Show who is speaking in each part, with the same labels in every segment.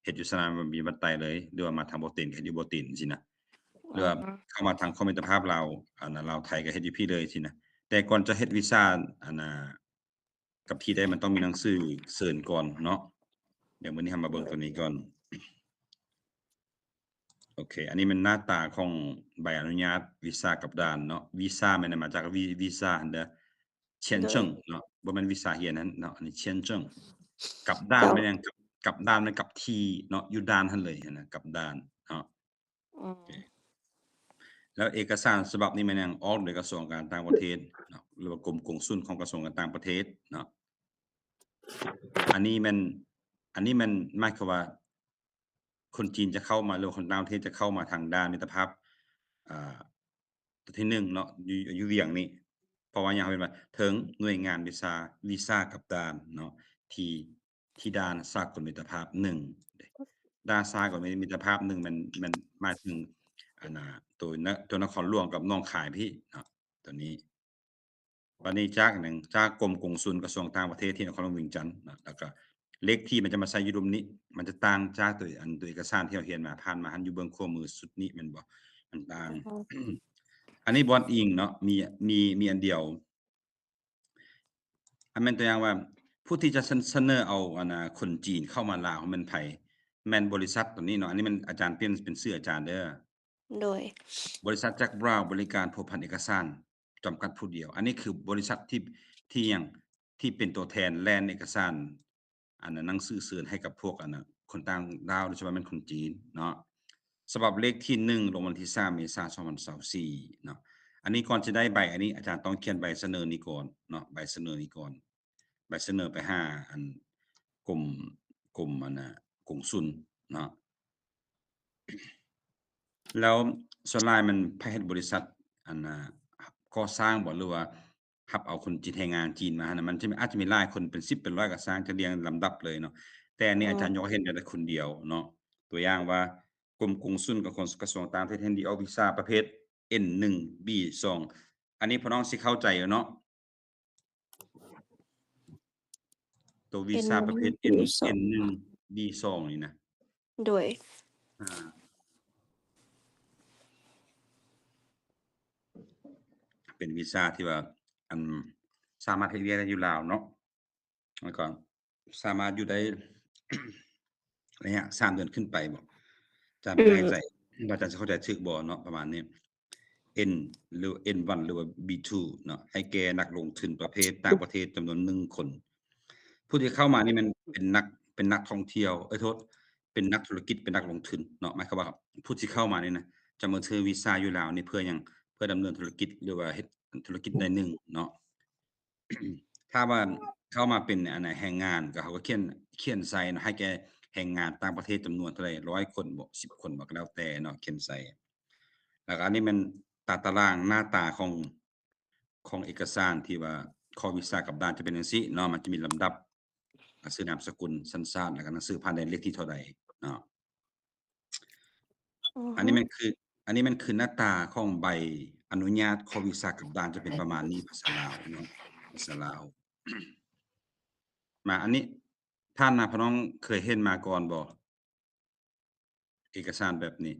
Speaker 1: เฮ็ดอยู่สนามบินบัดไตเลยหรือว่ามาทางบ่เฮ็ดอยู่บ่ตินสินะหรือว่า
Speaker 2: อือฮึ
Speaker 1: เข้ามาทางคอมมิตรภาพลาวลาวไทยก็เฮ็ดอยู่พี่เลยสินะแต่ก่อนจะเฮ็ดวีซากับที่ใดมันต้องมีหนังสือเชิญก่อนเนาะเดี๋ยวมื้อนี้เรามาเบิ่งตัวนี้ก่อน โอเค อันนี้มันหน้าตาของใบอนุญาตวีซากับด่านเนาะวีซามันน่ะมาจากวีซาหั้นเด้อเ签证
Speaker 2: โดย
Speaker 1: เนาะบ่แม่นวีซาเฮียนนั้นเนาะอันนี้签证กับด่าน
Speaker 2: เจ้า
Speaker 1: มันหยังกับด่านมันกับที่เนาะอยู่ด่านหั้นเลยหั้นน่ะกับด่านเนาะ
Speaker 2: อืม
Speaker 1: โอเคแล้วเอกสารฉบับนี้มันยังออกโดยกระทรวงการต่างประเทศเนาะหรือว่ากรมกงสุลของกระทรวงการต่างประเทศเนาะ อันนี้มันอันนี้มันหมายความว่าคนจีนจะเข้ามาหรือคนต่างประเทศจะเข้ามาทางด้านมิตรภาพอ่าตัวที่1เนาะอยู่เวียงนี่เพราะว่าหยังเป็นว่าถึงหน่วยงานวีซากับด่านเนาะที่ที่ด่านสากลมิตรภาพ1ด่านสากลมิตรภาพ1มันหมายถึงตัวนครหลวงกับหนองคายพี่เนาะตัวนี้ วันนี้จากหนึ่งจากกรมกงสุลกระทรวงต่างประเทศที่นครหลวงเวียงจันทน์นะแล้วก็เลขที่มันจะมาใส่อยู่รุมนี้มันจะต่างจากตัวเอกสารที่เราเห็นมาผ่านมาหันอยู่เบื้องขวามือสุดนี้แม่นบ่มันต่าง
Speaker 2: อือฮึ
Speaker 1: อันนี้บ่อนอิงเนาะมีอันเดียวอันแม่นตัวอย่างว่าผู้ที่จะเสนอเอาคนจีนเข้ามาลาวแม่นไผแม่นบริษัทตัวนี้เนาะอันนี้มันอาจารย์เป็นชื่ออาจารย์เด้อ
Speaker 2: โดย
Speaker 1: บริษัทแจ็คบราวน์บริการพัวพันเอกสารจำกัดผู้เดียว อันนี้คือบริษัทที่ยังที่เป็นตัวแทนแลนเอกสารหนังสือเชิญให้กับพวกคนต่างดาวโดยเฉพาะแม่นคนจีนเนาะฉบับเลขที่1ลงวันที่3เมษายน2024เนาะอันนี้ก่อนจะได้ใบอันนี้อาจารย์ต้องเขียนใบเสนอนี้ก่อนเนาะใบเสนอนี้ก่อนใบเสนอไปหากรมกรมกงสุลเนาะ แล้วส่วนหลายมันไผเฮ็ดบริษัทอันน่ะก่อสร้างบ่หรือว่ารับเอาคนจีนแรงงานจีนมาหั้นน่ะมันจะมีอาจจะมีหลายคนเป็น10เป็น100ก็สร้างจะเรียงลำดับเลยเนาะแต่อัน
Speaker 2: อื
Speaker 1: นี้อาจารย์ยกให้
Speaker 2: ม
Speaker 1: เห็นได้แต่คนเดียวเนาะตัวอย่างว่ากรมกงสุลกับกระทรวงต่างประเทศเห็นดีเอาวีซาประเภท N1 B2 อันนี้พี่น้องสิเข้าใจอยู่เนาะตัววี
Speaker 2: เป็น
Speaker 1: ซาประเภท
Speaker 2: ปีสอง
Speaker 1: N1 B2 นี่นะ
Speaker 2: โดย
Speaker 1: อาเป็นวีซาที่ว่าอันสามารถเฮ็ดเวียกได้อยู่ลาวเนาะ แล้วก็สามารถอยู่ได้ระยะ3เดือนขึ้นไปบ่อาจารย์
Speaker 2: อื
Speaker 1: บ่แน่ใจ
Speaker 2: ม
Speaker 1: ว่าอาจารย์สิเข้าใจถูกบ่เนาะประมาณนี้ N หรือ N1 หรือว่า B2 เนาะให้แก่นักลงทุนประเภทต่างประเทศจำนวน1คนผู้ที่เข้ามานี่มันเป็นนักท่องเที่ยวโทษเป็นนักธุรกิจเป็นนักลงทุนเนาะหมายความว่าผู้ที่เข้ามานี่นะจะมาถือวีซาอยู่ลาวนี่เพื่อหยังเพื่อดำเนินธุรกิจหรือว่าเฮ็ดธุรกิจใดหนึ่งเนาะ ถ้าว่าเข้ามาเป็นแรงงานก็เขาก็เขียนใส่เนาะให้แก่แรงงานต่างประเทศจำนวนเท่าไร100คนบ่10คนบ่ก็แล้วแต่เนาะเขียนใส่แล้วก็อันนี้มันตารางหน้าตาของเอกสารที่ว่าขอวีซากับด่านจะเป็นจังซี้เนาะมันจะมีลำดับชื่อนามสกุลสัญชาติแล้วก็หนังสือผ่านแดนเลขที่เท่าใดเนาะ
Speaker 2: อือฮึ
Speaker 1: อันนี้มันคืออันนี้มันคือหน้าตาของใบอนุญาตขอวีซากับด่านจะเป็นประมาณนี้ภาษาลาวเนาะภาษาลาว มาอันนี้ท่านน่ะพะน้องเคยเห็นมาก่อนบ่เอกสารแบบนี้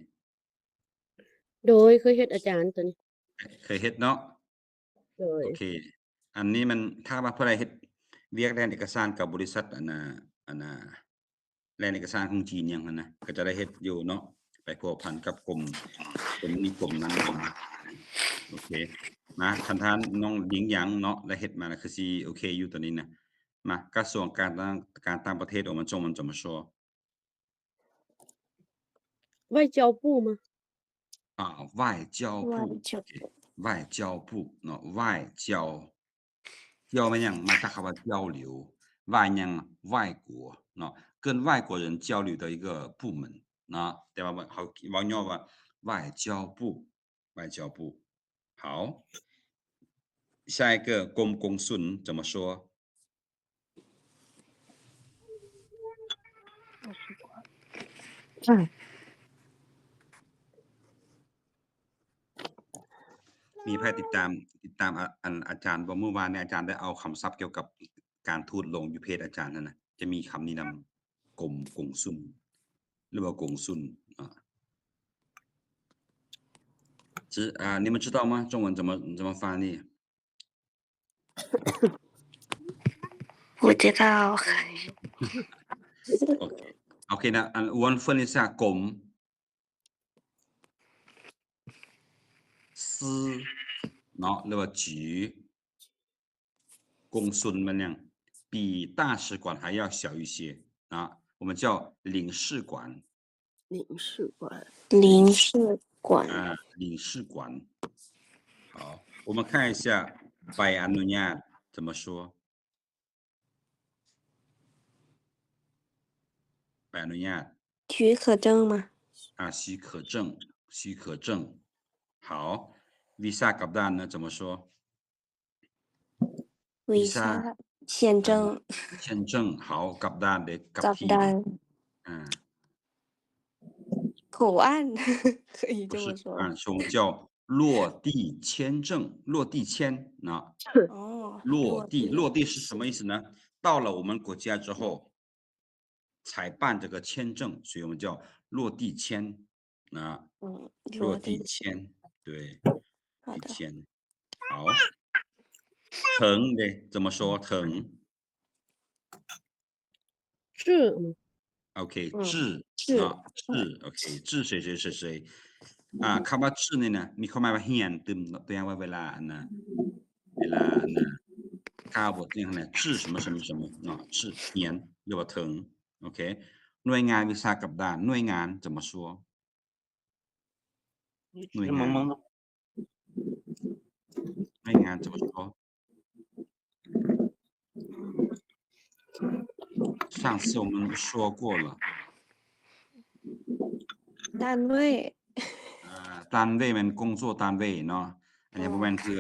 Speaker 3: โดยเคยเฮ็ดอาจารย์ตัวนี้
Speaker 1: เคยเฮ็ดเนาะ
Speaker 3: โดย
Speaker 1: โอเคอันนี้มันถ้าว่าผู้ใดเฮ็ดเวียกด้านเอกสารกับบริษัทอันน่ะแลนเอกสารของจีนหยังหั้นนะก็จะได้เฮ็ดอยู่เนาะไปพัวพันกับกรมนี้กรมนั้นหั้นนะโอเคมาคันท่านน้องหญิงหยางเนาะได้เฮ็ดมาน่ะคือสิโอเคอยู่ตัวนี้นะมากระทรวงการต่างประเทศ我们怎么说
Speaker 3: ไหว้เจ้าปู่มา
Speaker 1: 外交
Speaker 2: ว่า
Speaker 1: 部
Speaker 2: จะ
Speaker 1: OK 外交部เนาะ外交มันหยังมาจากคำว่า交流外หยัง外国เนาะ跟外国人交流的一个部门เนาะแต่ว่าเขาเว้าย่อว่า外交部外交部好下一个公公孙怎么说
Speaker 3: ค่ะ
Speaker 1: มีไผติดตามอาจารย์บ่เมื่อวานเนี่ยอาจารย์ได้เอาคำศัพท์เกี่ยวกับการทูตลงอยู่เพจอาจารย์นั่นน่ะจะมีคำนี้นำกรมกงสุล หรือว่ากงสุล你们知道吗？中文怎么翻译？
Speaker 2: 不知道
Speaker 1: OK นะ我们分一下公司เนาะหรือว่า局公孙มันยัง比大使馆还要小一些啊我们叫领事馆
Speaker 3: 领事馆
Speaker 2: 领事馆
Speaker 1: 领事馆好我们看一下ใบอนุญาต怎么说ใบอนุญาต
Speaker 2: 许可证吗
Speaker 1: 许可证好 visa กลับด้านนะ怎么说
Speaker 2: visa 签证
Speaker 1: 签证好กลับด้านเด็กกลับที่
Speaker 2: 口岸可以这么说
Speaker 1: 我们叫落地签证落地签那落地是什么意思呢到了我们国家之后才办这个签证所以我们叫落地签落地签对
Speaker 2: 好的
Speaker 1: 好藤的怎么说藤
Speaker 3: 是
Speaker 1: OK 治OK 治谁คำว่า治นี่นะมีความหมายว่าเรียนตึมตัวอย่างว่าเวลานะก้าวบทนี่นะ治什么什么什么治เรียนหรือว่าถึงโอเคหน่วยงานวิชากับด้านหน่วยงาน怎么说หน่วยงาน怎么说上次我们说过了
Speaker 2: 单位
Speaker 1: 单位มัน工作单位เนาะอันนี้บ่แม่นคือ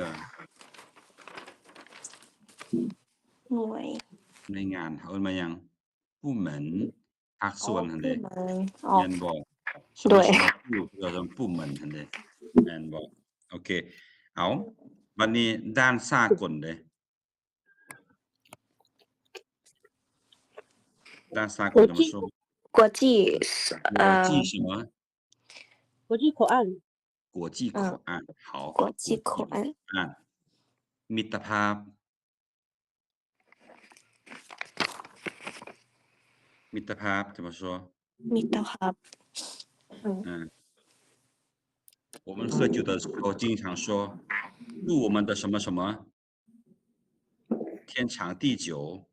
Speaker 2: หน่วย
Speaker 1: ในงานเอิ้นมายังผู้เหมือนภาคส่วนหั่นเด้แม่นบ่ด้วยผู้เหมือนหั่นเด้แม่นบ่โอเคเอาบัดนี้ด้านสากลเด้ด้านสากล怎么说
Speaker 2: 国际
Speaker 1: 什么
Speaker 3: 国际口岸
Speaker 1: 国际口岸好
Speaker 2: 国际口岸
Speaker 1: มิตรภาพ怎么说
Speaker 2: มิตรภาพ
Speaker 1: 我们喝酒的时候经常说祝我们的什么什么天长地久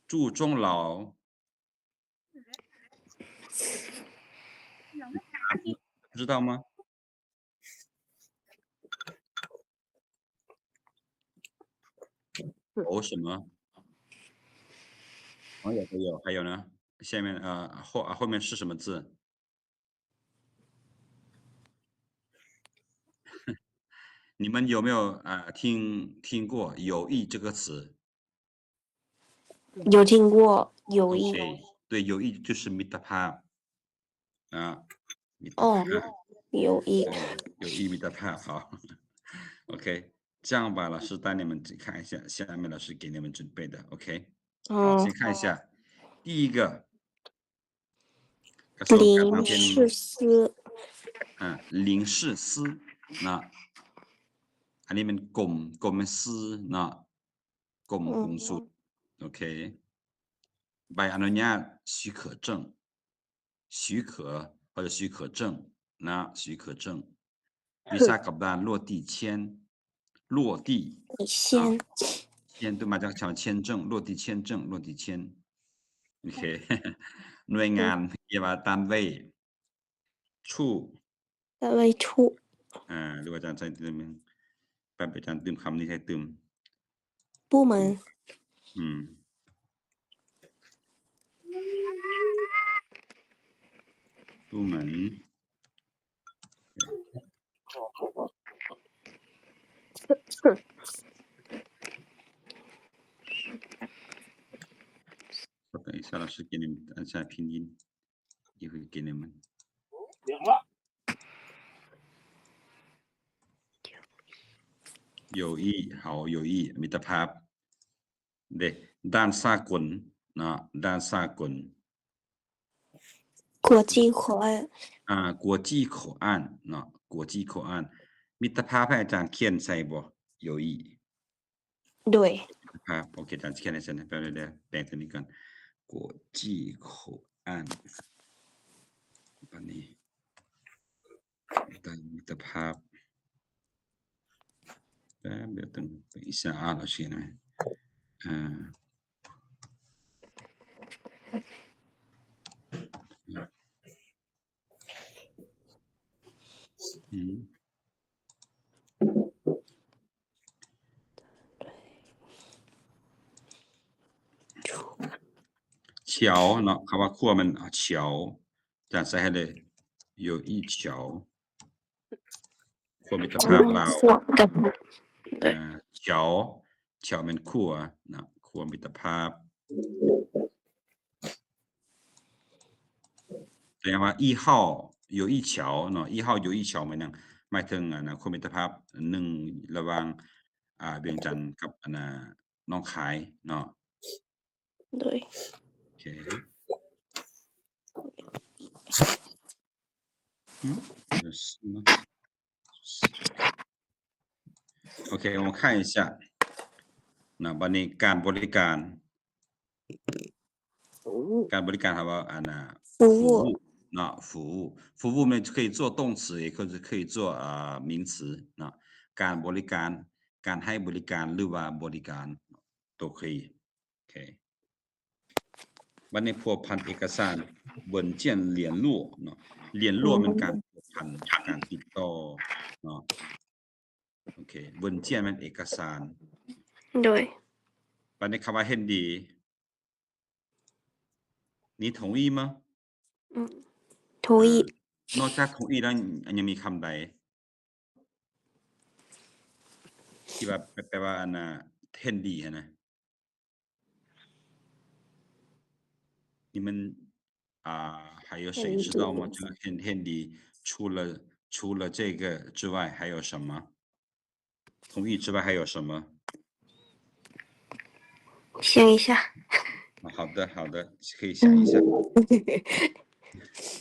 Speaker 1: 祝终老知道吗有什么有还有呢下面后面是什么字你们有没有听过友谊这个词
Speaker 2: 有听过友谊
Speaker 1: 对友谊就是มิตรภาพ
Speaker 2: 友谊
Speaker 1: มิตรภาพ好OK 这样吧老师带你们看一下下面老师给你们准备的 OK 好先看一下第一个
Speaker 2: 领事司
Speaker 1: 领事司那อันนี้มันกรมมัน司นะกรมกงสุลโอเคใบอนุญาต许可证许可或者许可证นะ许可证วีซ่ากับด้าน落地签落地签对มาจากคำว่า签证落地签证落地签โอเคหน่วยงานเกี่ยวกับ单位处
Speaker 2: 单位处
Speaker 1: หรือว่าอาจารย์ใช้ตึมแป๊บอาจารย์ตึมคำนี้ใช้ตึม
Speaker 2: 部门
Speaker 1: 部门等一下老师给你们按下拼音一会给你们友谊好友谊มิตรภาพเด้ด้านสากลนะด้านสากล
Speaker 2: 国际口岸
Speaker 1: 国际口岸เนาะ国际口岸มิตรภาพให้อาจารย์เขียนใส่บ่友谊
Speaker 2: โดย
Speaker 1: มิตรภาพโอเคอาจารย์เขียนให้ฉันแป๊บเดียวแปลตัวนี้ก่อน国际口岸บัดนี้มิตรภาพแป๊บเดียว等一下啊老师呢桥เนาะคำว่าคั่วมัน桥อาจารย์ใส่ให้เลย有一桥คั่วมิตรภาพลาว
Speaker 2: กับ
Speaker 1: 桥มันคั่วเนาะคั่วมิตรภาพแปลว่า一号有一桥เนาะ一号有一桥หมายถึงคั่วมิตรภาพ1ระหว่างเวียงจันทน์กับหนองคายเนาะ
Speaker 2: โดย
Speaker 1: โอเคOK 我们看一下นะบัดนี้การบริการ好不好
Speaker 2: 服务
Speaker 1: 那服务呢可以做动词也可以做名词นะการบริการการให้บริการหรือว่าบริการ都可以 OK บัดนี้พัวพันเอกสาร文件联络เนาะ联络มันการพัวพันการติดต่อเนาะโอเค文件มันเอกสาร
Speaker 2: โดย
Speaker 1: บัดนี้คำว่าเห็นดี你同意吗
Speaker 2: 同意
Speaker 1: นอกจาก同意แล้วยังมีคำใดที่ว่าแปลว่าเห็นดีนะ你们还有谁知道吗这个很ดี除了这个之外还有什么同意之外还有什么
Speaker 2: 想一下
Speaker 1: 好的可以想一下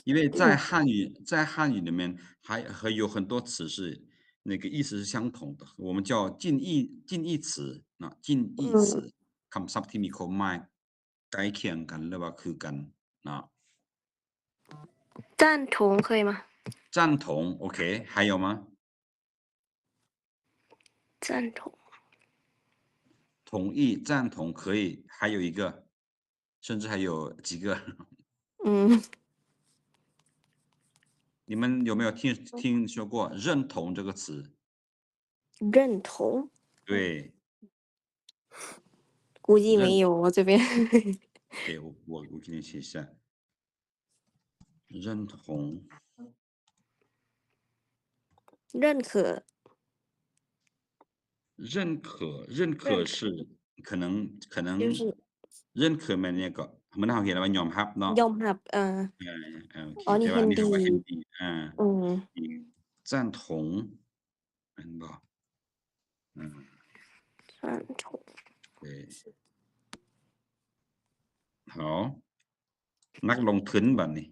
Speaker 1: 因为在汉语里面还有很多词是那个意思是相同的我们叫近义词นะ近义词คำศัพท์ที่มีความหมายใกล้เคียงกันหรือว่าคือกันนะ
Speaker 2: 赞同可以吗
Speaker 1: 赞同 OK 还有吗
Speaker 2: 赞同
Speaker 1: 同意赞同可以还有一个甚至还有几个你们有没有听说过认同这个词
Speaker 2: 认同
Speaker 1: 对
Speaker 2: 估计没有我这边
Speaker 1: 对我给你写一下认同
Speaker 2: 认可
Speaker 1: 认可是可能
Speaker 2: 就是
Speaker 1: 认可มันเนี่ยก็เหมือนเฮาเห็นว่ายอมรับเนาะ
Speaker 2: ยอมรับอ๋อนี่เห็นดี
Speaker 1: 赞同อันบ่
Speaker 2: 赞同
Speaker 1: 对好นักลงทุนบัดนี้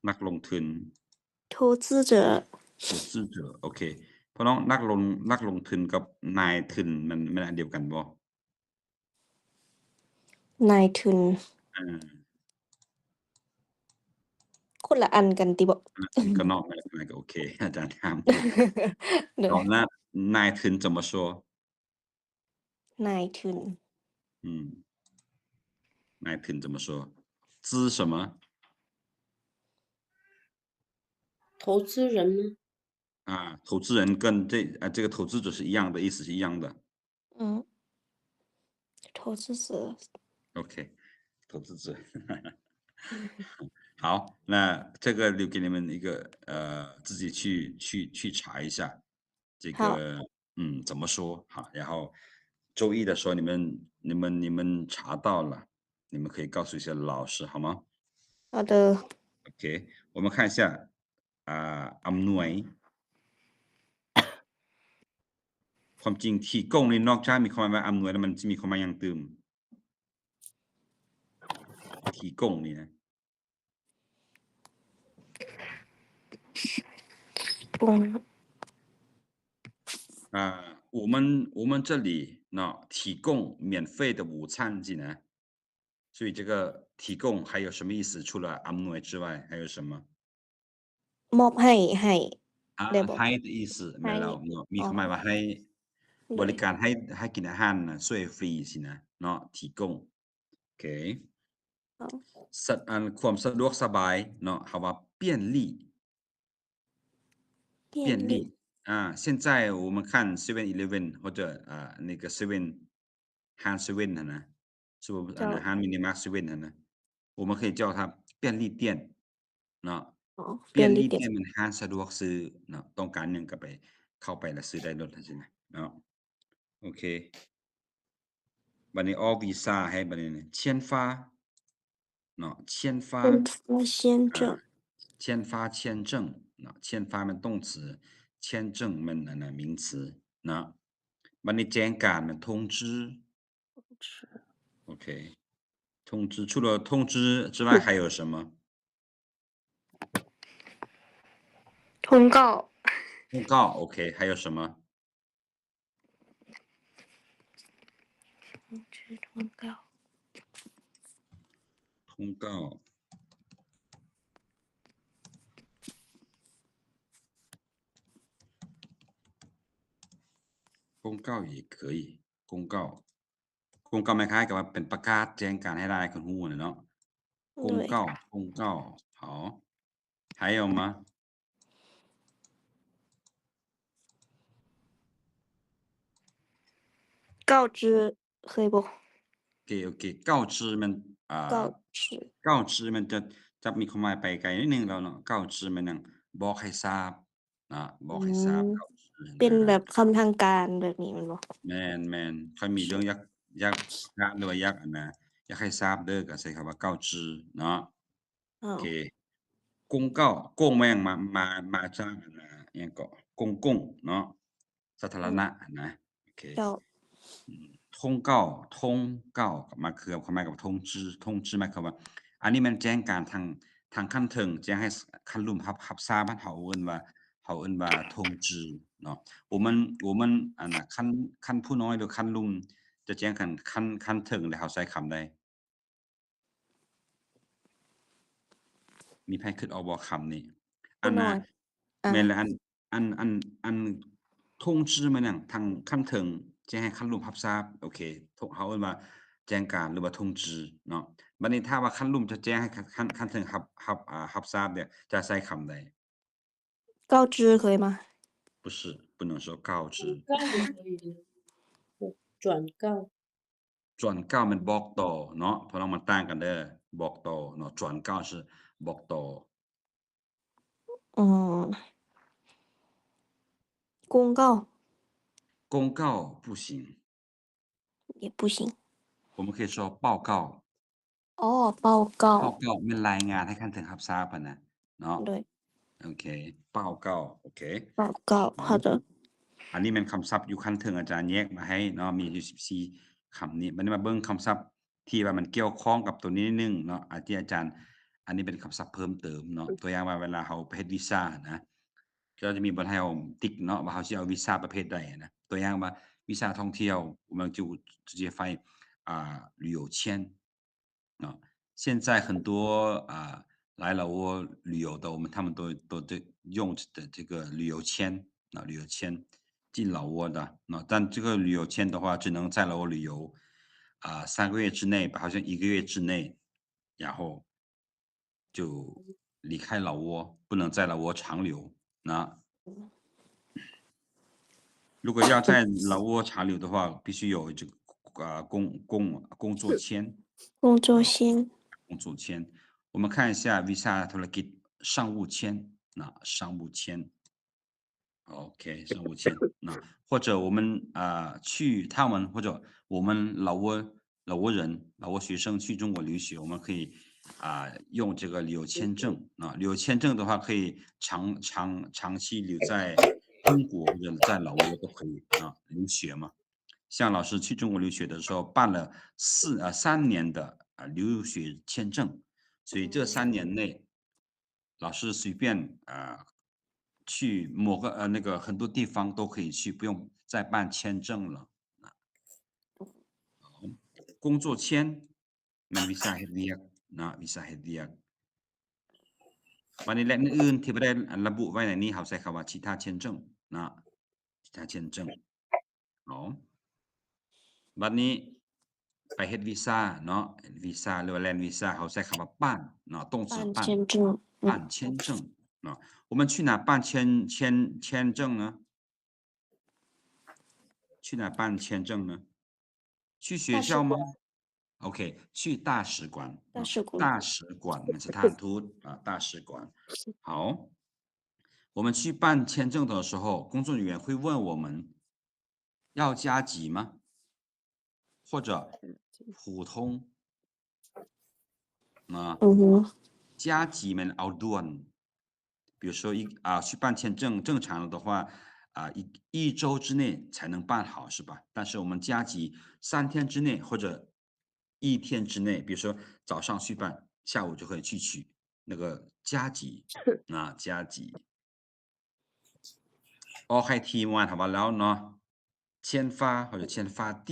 Speaker 1: นักลงทุน
Speaker 2: 投资者
Speaker 1: โอเคเพราะน้องนักลงทุนกับนายทุนมันอันเดียวกันบ่
Speaker 2: นายทุนคนละอันกันติบ่
Speaker 1: ก็นอกอะไรก็โอเคอาจารย์ถามตอนนั้นนายทุน怎么说
Speaker 2: นายทุน
Speaker 1: นายทุน怎么说资什么
Speaker 3: 投资人呢
Speaker 1: 投资人跟这个投资者是一样的意思是一样的
Speaker 2: 投资者
Speaker 1: OK 投资者好那这个留给你们一个自己去查一下这个怎么说好然后周一的时候你们查到了你们可以告诉一下老师好吗
Speaker 2: 好的
Speaker 1: OK 我们看一下อำนวยความจริงที่กงนี่นอกจากมีความหมายว่าอำนวยแล้วมันจะมีความหมายอย่างตื่ม提供นี่นะ
Speaker 2: 供
Speaker 1: 我们这里呢提供免费的午餐济呢所以这个提供还有什么意思除了อำนวย之外还有什么
Speaker 2: มอบให้ได้บ่
Speaker 1: ให้的意思แม่นแล้วเนาะมีความหมายว่าให้บริการให้กินอาหารน่ะช่วยฟรีสินะเนาะ提供โอเคความสะดวกสบายเนาะคำว่า便利便利现在我们看 7-Eleven 或者那个7 Han 7น่ะนะ是不Han Minimark 7น่ะนะ我们可以叫它便利店เนาะ便利店มันห้างสะดวกซื้อเนาะต้องการหยังก็ไปเข้าไปแล้วซื้อได้รถจังซี่นะเนาะโอเคบัดนี้ออกวีซ่าให้บัดนี้签发เนาะ签发
Speaker 2: 签证
Speaker 1: 签发签证เนาะ签发มัน动词签证มันอันน่ะ名词เนาะบัดนี้แจ้งการมัน通知โอเค通知除了通知之外还有什么
Speaker 2: 通告
Speaker 1: 通告 OK 还有什么通告公告也可以公告公告คล้ายๆกับว่าเป็นประกาศแจ้งการให้ได้คนฮู้น่ะเนาะ公告公告好还有吗
Speaker 2: 告知เคยบ่
Speaker 1: โอเค告知มัน告知มันจะมีความหมายไปไกลนิดนึงแล้วเนาะ告知มันหยังบอกให้ทราบนะบอกให้ทราบ告知
Speaker 2: เป็นแบบคำทางการแบบนี้แม่นบ่
Speaker 1: แม่นๆค่อยมีเรื่องอยากถามหรือว่าอยากอันน่ะอยากให้ทราบเด้อก็ใช้คำว่า告知เนาะโอเค公告公มาหยังมาจากอันน่ะอิหยังก็公共เนาะสาธารณะนะโอเค通告通告มาคือความหมายกับ通知หมายความว่าอันนี้มันแจ้งการทางขั้นถึงแจ้งให้ขั้นลุ่มรับทราบเฮาเอิ้นว่า通知เนาะ我们อันน่ะขั้นผู้น้อยหรือขั้นลุ่มจะแจ้งกันขั้นถึงแล้วเฮาใช้คำใดมีไผคิดออกบ่คำนี้อันน่ะแม่นแล้วอัน通知มันหยังทางขั้นถึงแจ้งให้ขั้นลุ่มรับทราบโอเคเฮาเอิ้นว่าแจ้งการหรือว่า通知เนาะบัดนี้ถ้าว่าขั้นลุ่มจะแจ้งให้ขั้นถึงรับทราบเนี่ยจะใช้คำใด
Speaker 2: 告知可以吗
Speaker 1: 不是不能说告知
Speaker 3: 转告
Speaker 1: 转告มันบอกต่อเนาะเพราะมันต่างกันเด้อบอกต่อเนาะ转告是บอกต่อ
Speaker 2: 公告
Speaker 1: 公告不行
Speaker 2: 也不行
Speaker 1: 我们可以说报告
Speaker 2: 报告
Speaker 1: มันรายงานให้ขั้นถึงรับทราบอะนะเนาะ
Speaker 2: 对
Speaker 1: โอเค报告โอเค
Speaker 2: 报告好的
Speaker 1: อันนี้มันคำศัพท์อยู่ขั้นถึงอาจารย์แยกมาให้เนาะมีอยู่14คำนี้บัดนี้มาเบิ่งคำศัพท์ที่ว่ามันเกี่ยวข้องกับตัวนี้นิดนึงเนาะที่อาจารย์อันนี้เป็นคำศัพท์เพิ่มเติมเนาะตัวอย่างว่าเวลาเฮาไปเฮ็ดวีซ่านะก็จะมีบนให้เฮาติ๊กเนาะว่าเฮาสิเอาวีซ่าประเภทใดนะตัวอย่างว่าวีซ่าท่องเที่ยว我们就直接翻译旅游签เนาะ现在很多来老挝旅游的他们都用的这个旅游签旅游签进老挝的但这个旅游签的话只能在老挝旅游3个月之内好像1个月之内然后就离开老挝不能在老挝长留如果要在老挝长留的话必须有这个工作签我们看一下 visa ธุรกิจ商务签商务签OK 商务签或者我们去他们或者我们老挝人老挝学生去中国留学我们可以用这个旅游签证旅游签证的话可以长期留在中国或者在老挝都可以留学嘛像老师去中国留学的时候办了3年的留学签证，所以这3年内老师随便去某个那个很多地方都可以去，不用再办签证了。工作签มันวีซ่าเฮ็ดเวียกนะวีซ่าเฮ็ดเวียกวันนี้และอื่นๆที่บ่ได้ระบุไว้ในนี้เขาใช้คำว่า其他签证นะ其他签证เนาะบัดนี้ไปเฮ็ดวีซ่าเนาะวีซ่าหรือว่าแลนวีซ่าเขาใช้คำว่า办เนาะต้อง是
Speaker 2: 办签证
Speaker 1: 办签证เนาะ我们去哪办签证呢去哪办签证呢去学校吗OK 去大使馆大使馆มันสถานทูต大使馆好我们去办签证的时候工作人员会问我们要加急吗或者普通加急มันเอาด่วน比如说去办签证正常的话一周之内才能办好是吧但是我们加急3天之内或者1天之内比如说早上去办下午就可以去取那个加急加急ออกให้ทีมวานถามว่าแล้วเนาะ签发或者签发地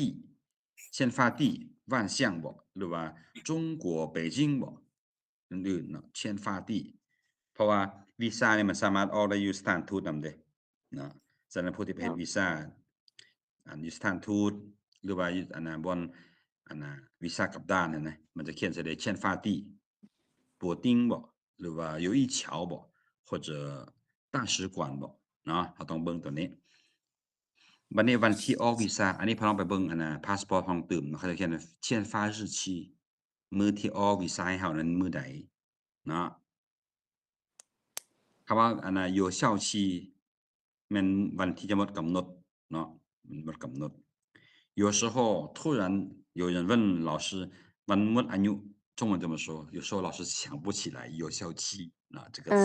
Speaker 1: 签发地万象บ่หรือว่า中国北京บ่อื่นๆเนาะ签发地เพราะว่าวีซ่าเนี่ยมันสามารถออกได้อยู่สถานทูตนำเด้เนาะสำหรับผู้ที่ไปเฮ็ดวีซ่าอยู่สถานทูตหรือว่าอยู่บนวีซ่ากับด้านนั่นนะมันจะเขียนใส่ได้签发地柏丁บ่หรือว่า有一桥บ่或者大使馆บ่เนาะเราต้องเบิ่งตัวนี้บัดนี้วันที่ออกวีซ่าอันนี้พอลองไปเบิ่งพาสปอร์ตของตื่มเขาจะเขียน签发日期มื้อที่ออกวีซ่าให้เฮานั้นมื้อใดเนาะคำว่า有效期แม่นวันที่จะหมดกำหนดเนาะหมดกำหนด有时候突然有人问老师วันหมดอายุ中文怎么说有时候老师想不起来有效期这个词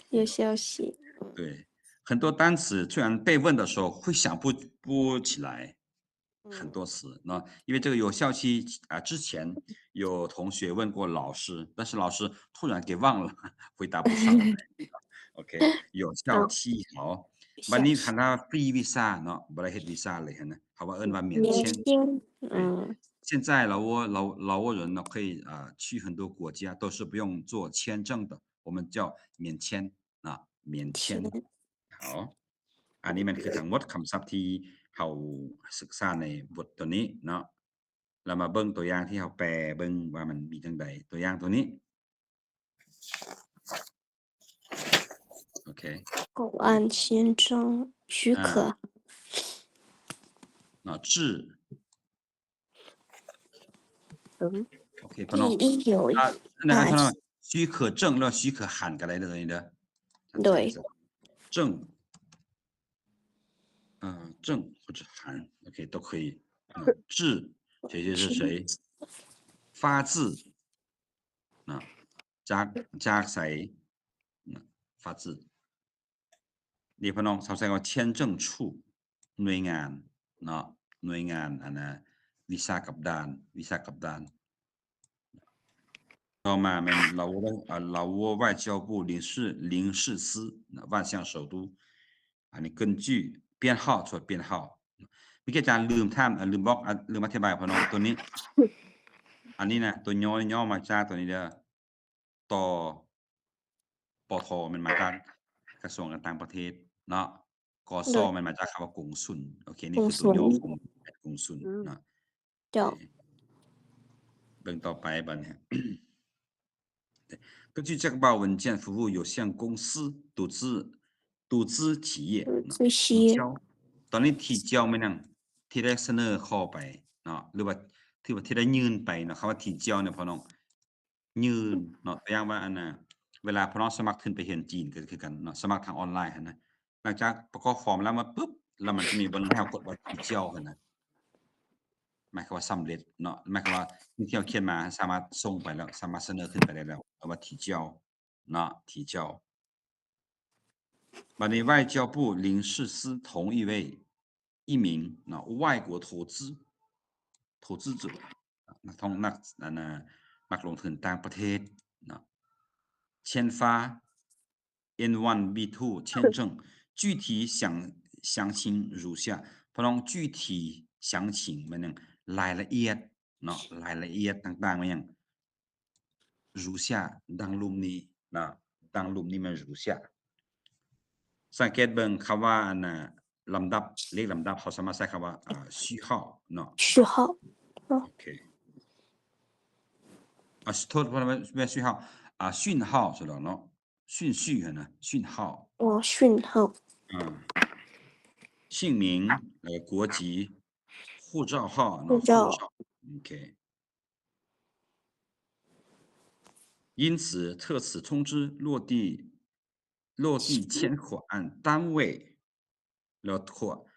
Speaker 2: 有消息
Speaker 1: 对很多单词突然被问的时候会想不起来很多词因为这个有效期之前有同学问过老师但是老师突然给忘了回答不上来OK 有效期好วันนี้คันว่า free visa เนาะบ่ได้เฮ็ดวีซ่าเลยนะเขาว่าเอิ้นว่า免签现在老挝人呢可以去很多国家都是不用做签证的我们叫免签免签好อันนี้มันคือทั้งหมดคำศัพท์ที่เฮาศึกษาในบทตัวนี้เนาะเรามาเบิ่งตัวอย่างที่เฮาแปลเบิ่งว่ามันมีจังไดตัวอย่างตัวนี้โอเค
Speaker 2: 口岸签证许可
Speaker 1: 治OK พน那许可证แล้ว许可函กันได้เลยเด้อ
Speaker 2: 对
Speaker 1: 证证或者函 OK 都可以治谁是谁发字จากใส่发字นี่พี่น้องเขาใช้ว่า签证处หน่วยงานเนาะหน่วยงานวีซ่ากับด้านต่อมามัน老挝外交部领事司万象首都อันนี้根据编号做编号เมื่อกี้อาจารย์ลืมบอกลืมอธิบายพี่น้องตัวนี้อันนี้นะตัวย่อมาจากตัวนี้เด้อต่อปทมันมาจากกระทรวงการต่างประเทศเนาะกสมันมาจากคำว่ากงสุลโอเคนี่คือตัวย่อกงสุลเนาะ
Speaker 2: เจ้า
Speaker 1: เบิ่งต่อไปบัดนี้根据这个报文件服务有限公司独资企业提交ตอนนี้提交แม่นที่ได้เสนอข้อไปเนาะหรือว่าที่ได้ยื่นไปเนาะคำว่า提交เนี่ยพี่น้องยื่นเนาะตัวอย่างว่าเวลาพี่น้องสมัครขึ้นไปเรียนจีนก็คือกันเนาะสมัครทางออนไลน์หั่นนะหลังจากประกอบฟอร์มแล้วมาปึ๊บแล้วมันจะมีบนให้เรากดว่า提交หั่นนะหมายความว่าสำเร็จเนาะหมายความว่าที่เราเขียนมาสามารถส่งไปแล้วสามารถเสนอขึ้นไปได้แล้วเอาว่า提交เนาะ提交บัดนี้外交部领事司同意为一名外国投资者นักลงทุนต่างประเทศ签发 N1 B2 签证具体详情如下เพราะน้อง具体详情มันอย่างรายละเอียดรายละเอียดต่างๆมันอย่าง如下ดังรูปนี้ดังรูปนี้มัน如下สังเกตเบิ่งคำว่าลำดับเลขลำดับเขาสามารถใช้คำว่า序号
Speaker 2: 序号
Speaker 1: โอเคโทษว่าไม่序号讯号是的顺序นะ讯号
Speaker 2: 讯号
Speaker 1: 姓名国籍护照号
Speaker 2: 护照
Speaker 1: OK 因此特此通知落地签款单位了妥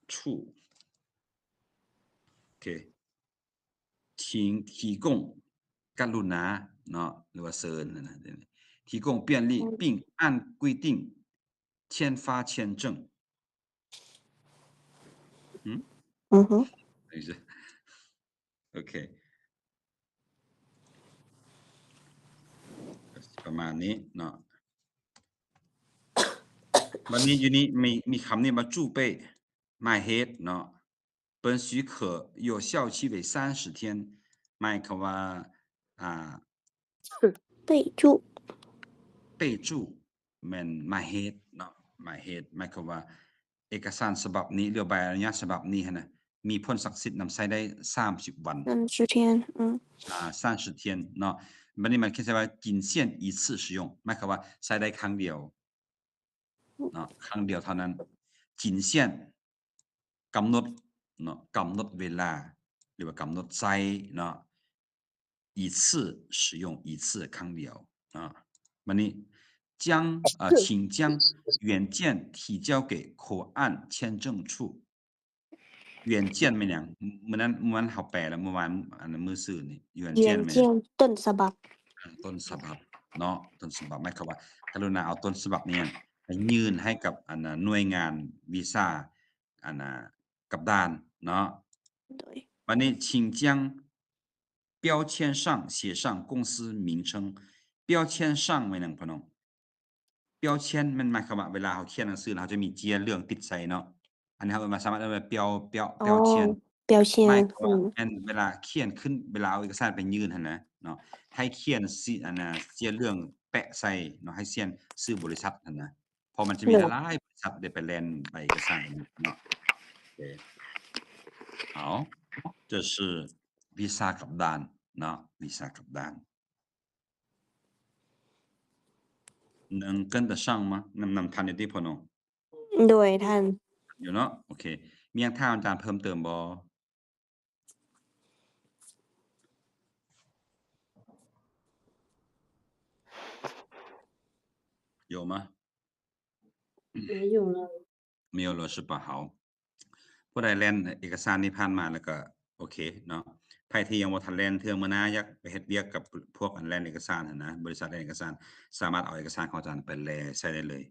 Speaker 1: 处 OK 请提供กรุณาหรือว่าเชิญนะ提供便利并按规定签发签证โอเคประมาณนี้วันนี้อยู่นี่มีคำนี้มาจู้เป้หมายเหตุ本许可有效期为30天หมายคำว่า备注แม่นหมายเหตุหมายเหตุหมายคำว่าเอกสารฉบับนี้หรือใบอนุญาตฉบับนี้นะมีผลศักดิ์สิทธิ์นำใช้ได้30วัน
Speaker 2: 30天
Speaker 1: 30天วันนี้มันแค่ว่า仅限一次使用หมายความว่าใช้ได้ครั้งเดียวครั้งเดียวเท่านั้น仅限กำหนดเวลาหรือว่ากำหนดใช้一次使用一次ครั้งเดียววันนี้请将原件提交给口岸签证处原件มันอย่างเมื่อนั้นเขาแปลแล้วเมื่อวานมื้อซื่อนี่原件มัน
Speaker 2: ต้นฉบับ
Speaker 1: ต้นฉบับต้นฉบับหมายความว่ากรุณาเอาต้นฉบับนี้ไปยื่นให้กับหน่วยงานวีซ่ากับด้านวันนี้请将标签上写上公司名称标签上มันอย่างพะน้อง标签มันหมายความว่าเวลาเขาเขียนหนังสือเราจะมีเจียเรื่องติดใส่อันนี้เราสามารถเอาไป标签หมายความว่าเวลาเขียนขึ้นเวลาเอาเอกสารไปยื่นหั่นนะให้เขียนเจียเรื่องแปะใส่ให้เขียนชื่อบริษัทหั่นนะพอมันจะมีหลายบริษัทได้ไปแลนใบเอกสาร好这是 Visa กับด้าน Visa กับด้าน能跟得上吗นำทันอยู่ที่พอน้อง
Speaker 2: โดยทัน
Speaker 1: อยู่โอเคมีอย่างท่าอาจารย์เพิ่มเติมบ่有吗
Speaker 3: 没有了
Speaker 1: 没有了是吧好ผู้ใดแล่นเอกสารนี้ผ่านมาแล้วก็โอเคไผที่ยังบ่ทันแล่นเทื่อมื้อหน้าอยากไปเฮ็ดเวียกกับพวกแล่นเอกสารหั่นนะบริษัทแล่นเอกสารสามารถเอาเอกสารของอาจารย์ไปแลใช้ได้เลย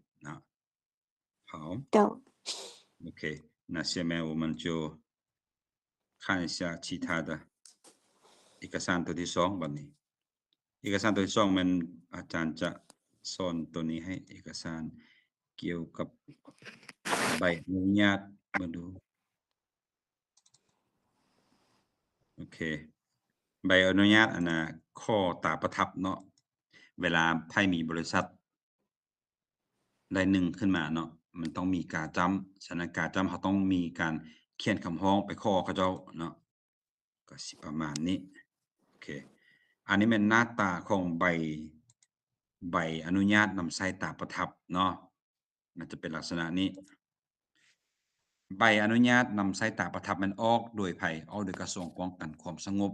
Speaker 1: 好OK那下面我们就看一下其他的เอกสารตัวที่2บัดนี้เอกสารตัวที่2มันอาจารย์จะสอนตัวนี้ให้เอกสารเกี่ยวกับใบอนุญาตมาดูโอเคใบอนุญาตข้อตาประทับเวลาไผมีบริษัทใดหนึ่งขึ้นมามันต้องมีการจำฉะนั้นการจำเขาต้องมีการเขียนคำร้องไปขอเขาเจ้าก็สิประมาณนี้โอเคอันนี้เป็นหน้าตาของใบอนุญาตนำใช้ตาประทับมันจะเป็นลักษณะนี้ใบอนุญาตนำใช้ตาประทับมันออกโดยไผออกโดยกระทรวงป้องกันความสงบ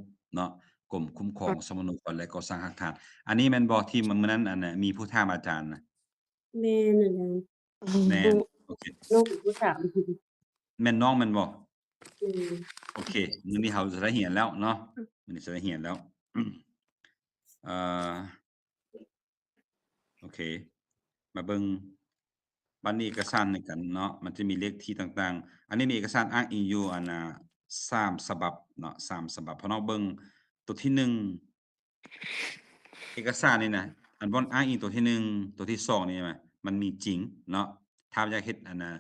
Speaker 1: กรมคุ้มครองสมนุษย์และก่อสร้างอาคารอันนี้แม่นบ่ที่มื้อนั้นมีผู้ถามอาจารย์นะ
Speaker 3: แม่นอาจารย์
Speaker 1: แม่นโอเค
Speaker 3: น้องเป็นผู้ถาม
Speaker 1: แม่นน้องแม่นบ่โอเคมื้อนี้เราจะได้เรียนแล้วมื้อนี้จะได้เรียนแล้วโอเคมาเบิ่ง บัดนี้เอกสารในกันเนาะมันจะมีเลขที่ต่างๆ อันนี้มีเอกสารอ้างอิงอยู่อันน่ะ3ฉบับเนาะ3ฉบับพอน้องเบิ่งตัวที่ 1 เอกสารนี่นะอันบ่อ้างอิงตัวที่ 1 ตัวที่ 2 นี่มันมีจริงเนาะถ้าอยากเฮ็ดอันน่ะ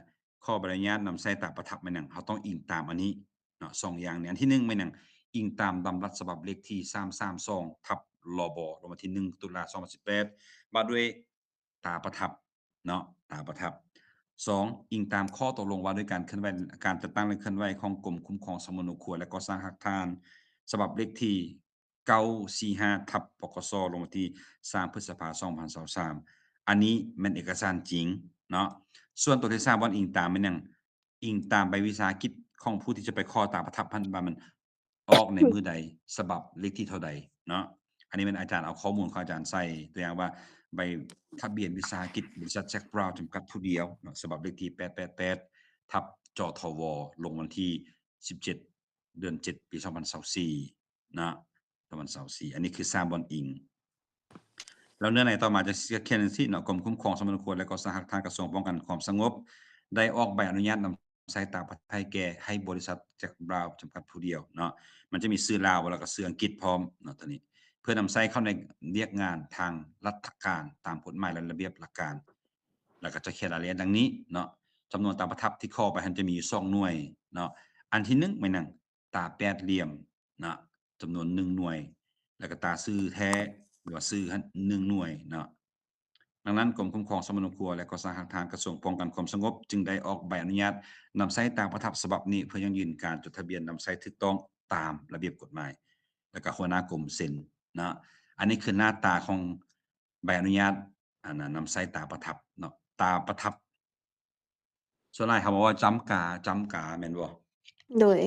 Speaker 1: ข้อใบอนุญาตนำใช้ตามประทับแม่นหยังเราต้องอิงตามอันนี้เนาะ2อย่างนี้อันที่ 1แม่นหยังอิงตามดำรัสฉบับเลขที่332/ลบลงวันที่ 1 ตุลา2018ว่าด้วยตาประทับเนาะตาประทับ 2อิงตามข้อตกลงว่าด้วยการเคลื่อนไหวการจัดตั้งและเคลื่อนไหวของกรมคุ้มครองสมนุครัวและก่อสร้างอาคารฉบับเลขที่945/ปกสลงวันที่3พฤษภาคม2023อันนี้แม่นเอกสารจริงเนาะส่วนตัวที่3บ่อิงตามแม่นหยังอิงตามใบวิสาหกิจของผู้ที่จะไปขอตามประทับพันว่ามันออกในมื้อใดฉบับเลขที่เท่าใดเนาะอันนี้เป็นอาจารย์เอาข้อมูลของอาจารย์ใส่ตัวอย่างว่าใบทะเบียนวิสาหกิจบริษัทแจ็คบราวน์จำกัดผู้เดียวเนาะฉบับเลขที่888/จทวลงวันที่17เดือน7ปี2024นะ2024อันนี้คือ3บ่อิงแล้วเนื้อในต่อมาจะเขียนจังซี่เนาะกรมคุ้มครองสมนุครัวและก่อสร้างอาคารกระทรวงป้องกันความสงบได้ออกใบอนุญาตนำใช้ตามประเทศไทยแก่ให้บริษัทแจ็คบราวน์จำกัดผู้เดียวเนาะมันจะมีชื่อลาวแล้วก็ชื่ออังกฤษพร้อมเนาะตัวนี้เพื่อนำใช้เข้าในเรียกงานทางราชการตามกฎหมายและระเบียบหลักการแล้วก็จะเขียนรายละเอียดดังนี้เนาะจำนวนตาประทับที่ข้อไปมันจะมีอยู่2หน่วยเนาะอันที่1แม่นหยังตาแปดเหลี่ยมเนาะจำนวน1หน่วยแล้วก็ตาซื่อแท้หรือว่าซื่อ1หน่วยเนาะดังนั้นกรมคุ้มครองสมนุครัวและก่อสร้างอาคารกระทรวงป้องกันความสงบจึงได้ออกใบอนุญาตนำใช้ตามประทับฉบับนี้เพื่อยังยืนการจดทะเบียนนำใช้ถูกต้องตามระเบียบกฎหมายแล้วก็หัวหน้ากรมเซ็นนะอันนี้คือหน้าตาของใบอนุญาตอันน่ะนำใช้ตาประทับเนาะตาประทับส่วนหลายเขาบอกว่าจำกาแม่นบ่
Speaker 2: โดย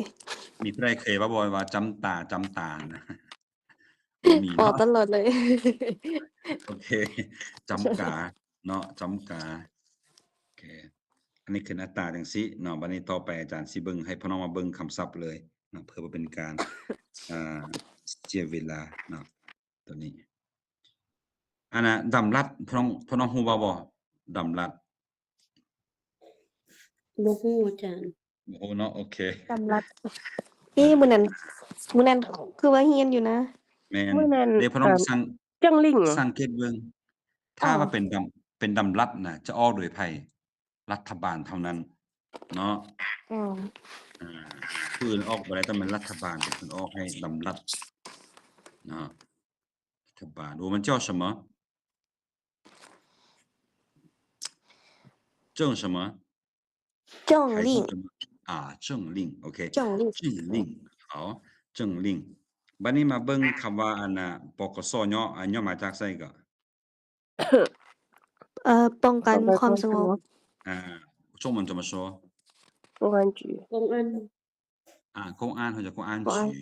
Speaker 1: มีผู้ใดเคยว่าบ่ว่าจำตานะ บ่มี
Speaker 2: ออก
Speaker 1: เนาะ
Speaker 2: ตลอดเลย
Speaker 1: โอเคจำกาเนาะจำกาโอเคอันนี้คือหน้าตาจังซี่เนาะบัดนี้ต่อไปอาจารย์สิเบิ่งให้พี่น้องมาเบิ่งคำศัพท์เลยเนาะเพื่อบ่เป็นการอ่าเสียเวลาเนาะตัวนี้อันน่ะดำรัดพี่น้องฮู้บ่ดำรัด
Speaker 3: บ่ฮู้อาจารย์
Speaker 1: บ่ฮู้เนาะโอเค
Speaker 2: จำรัดมื้อนั้นคือว่าเรียนอยู่นะ
Speaker 1: แม่น
Speaker 4: มื้อนั้น
Speaker 1: เดี๋ยวพี่น้องสัง
Speaker 4: จังลิ่ง
Speaker 1: สังเกตเบิ่งถ้าว่าเป็นดำรัฐน่ะจะออกโดยไผรัฐบาลเท่านั้นเนาะ
Speaker 2: อืม
Speaker 1: ผู้อื่นออกบ่ได้ต้องเป็นรัฐบาลเป็นคนออกให้ดำรัฐเนาะรัฐบาล我们叫什么政什么
Speaker 2: 正
Speaker 1: 还是
Speaker 2: 令
Speaker 1: 什么政令 โอเค
Speaker 2: 正令
Speaker 1: 政令好政令บัดนี้มาเบิ่งคำว่าอันน่ะปกสย่อย่อมาจากไสก็
Speaker 2: ป้องกันความสงบ
Speaker 1: 中文怎么说
Speaker 4: 公安局
Speaker 3: 公安
Speaker 1: 公安或者公安
Speaker 2: 公安
Speaker 1: 局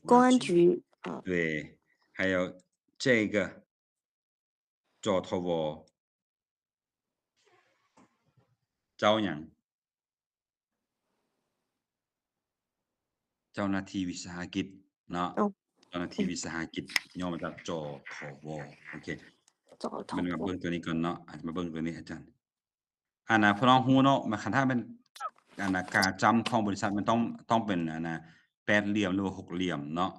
Speaker 2: 公安局啊，
Speaker 1: 对还有这个จทวเจ้าหยังเจ้าหน้าที่วิสาหกิจเนาะ
Speaker 2: อ๋อ
Speaker 1: เจ้าหน้าที่วิสาหกิจย่อมาจากจทวโอเค
Speaker 2: จท
Speaker 1: มันมา
Speaker 2: ว
Speaker 1: เบิ่งตัวนี้ก่อนเนาะมาเบิ่งตัวนี้อาจารย์อันน่ะพี่น้องฮู้เนาะคันถ้าเป็นอันน่ะการจำของบริษัทมันต้องเป็นอันน่ะแปดเหลี่ยมหรือว่าหกเหลี่ยมเนาะ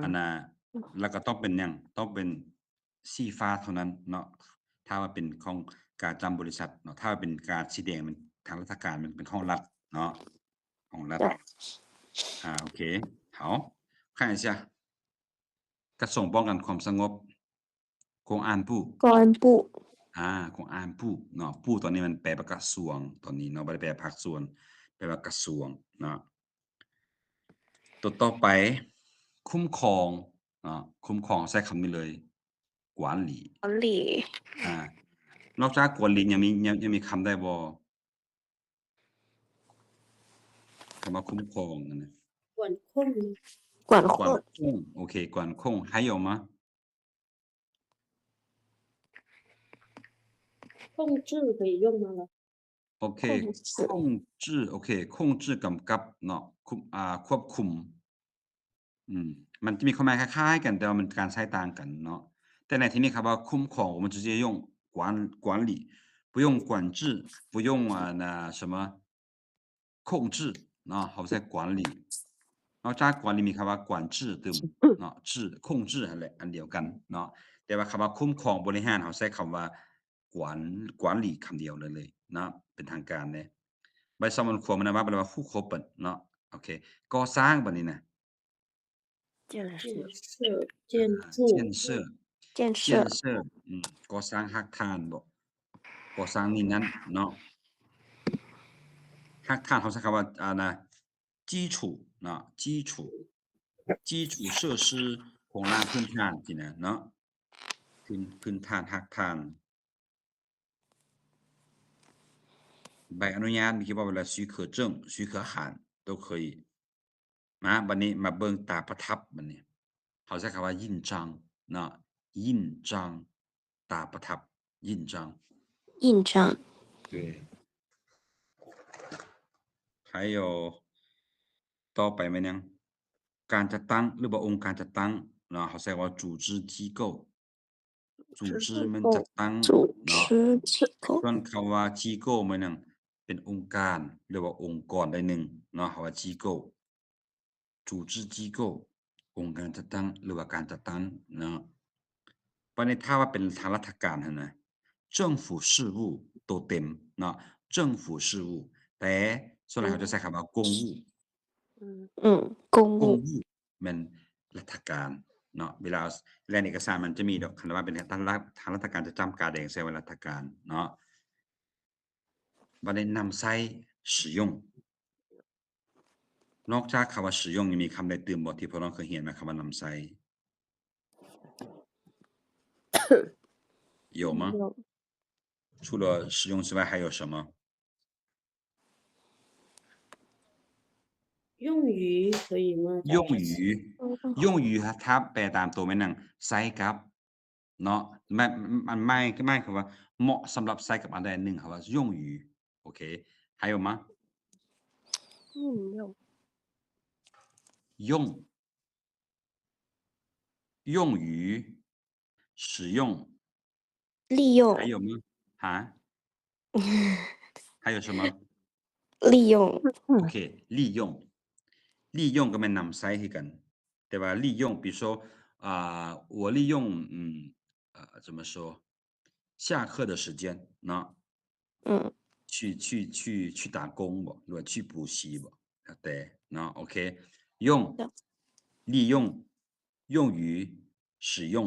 Speaker 1: อันน่ะแล้วก็ต้องเป็นหยังต้องเป็นสีฟ้าเท่านั้นเนาะถ้าว่าเป็นของการจำบริษัทเนาะถ้าว่าเป็นการสีแดงมันทางราชการมันเป็นของรัฐเนาะของรัฐโอเค好看一下กระทรวงป้องกันความสงบ公安部
Speaker 2: 公安部
Speaker 1: 公安部เนาะผู้ตอนนี้มันแปลว่ากระทรวงตอนนี้เนาะบ่ได้แปลภาคส่วนแปลว่ากระทรวงเนาะตัวต่อไปคุ้มครองเนาะคุ้มครองใช้คำนี้เลย管理
Speaker 2: 管理
Speaker 1: นอกจากกวนลิ้นยังมีคำได้บ่คำว่าคุ้มครองนั่นน่ะ
Speaker 3: 管控
Speaker 2: 管
Speaker 1: 管
Speaker 2: 控
Speaker 1: 控โอเค管控还有吗
Speaker 3: 控制可以用吗ล่ะ
Speaker 1: โอเค
Speaker 2: 控制
Speaker 1: โอเค控制กำกับเนาะควบคุมมันจะมีความหมายคล้ายๆกันแต่ว่ามันการใช้ต่างกันเนาะแต่ในที่นี้ครับว่าคุ้มครอง我们直接用管理不用管制不用什么控制เนาะเขาใช้管理นอกจาก管理มีคำว่า管制ตึมเนาะ制控制นั่นแหละอันเดียวกันเนาะแต่ว่าคำว่าคุ้มครองบริหารเขาใช้คำว่า管理คำเดียวเลยเนาะเป็นทางการเลยใบสมันควรมันว่าแปลว่าผู้ครบเนาะโอเคก่อสร้างบัดนี้นะ
Speaker 2: 建
Speaker 3: 建设建筑
Speaker 1: 建设
Speaker 2: 建设
Speaker 1: 建设ก่อสร้างฮักทานบ่ก่อสร้างนี่นั้นเนาะฮักทานเขาใช้คำว่า基础เนาะ基础设施โครงร่างพื้นฐานสินะเนาะพื้นฐานฮักทานใบอนุญาตมีคิดว่าเวลา许可证许可函都可以มาบัดนี้มาเบิ่งตาประทับบัดนี้เขาใช้คำว่า印章เนาะ印章ตาประทับ印章
Speaker 2: 印章
Speaker 1: 对还有ต่อไปแม่นยังการจัดตั้งหรือว่าองค์การจัดตั้งเนาะเขาใช้ว่า组织机构组织มันจัดตั้ง
Speaker 2: 组
Speaker 1: เนาะ
Speaker 2: 织机构
Speaker 1: ส่วนคำว่า机构มันยังเป็นองค์การหรือว่าองค์กรได้หนึ่งเนาะคำว่า机构组织机构องค์การจัดตั้งหรือว่าการจัดตั้งเนาะปานนี้ถ้าว่าเป็นทางราชการหั่นนะ政府事务ตัวเต็มเนาะ政府事务แต่ส่วนใหญ่เขาจะใช้คำว่า公务
Speaker 2: 公
Speaker 1: 公
Speaker 2: 务
Speaker 1: 务แม่นราชการเนาะเวลาเรียนเอกสารมันจะมีดอกคันว่าเป็นทางราชการจะจำกาแดงใส่ว่าราชการเนาะบัดนี้นำใช้使用นอกจากคำว่า使用ยังมีคำใดเติมบ่ที่พวกเราเคยเรียนไหมคำว่านำใช้有吗除了使用之外还有什么
Speaker 3: 用于可以吗
Speaker 1: 用于ถ้าแปลตามตัวแม่นใช้กับเนาะมันไม่คือว่าเหมาะสำหรับใช้กับอันใดอันหนึ่งคำว่า用于โอเค还有吗用于使用
Speaker 2: 利用
Speaker 1: 还有吗还有什么
Speaker 2: 利用
Speaker 1: โอเค利用ก็แม่นนำใช้คือกันแต่ว่า利用比如说我利用怎么说下课的时间เนาะ去打工บ่หรือว่า去补习บ่แล้วแต่เนาะโอเค利用用于使用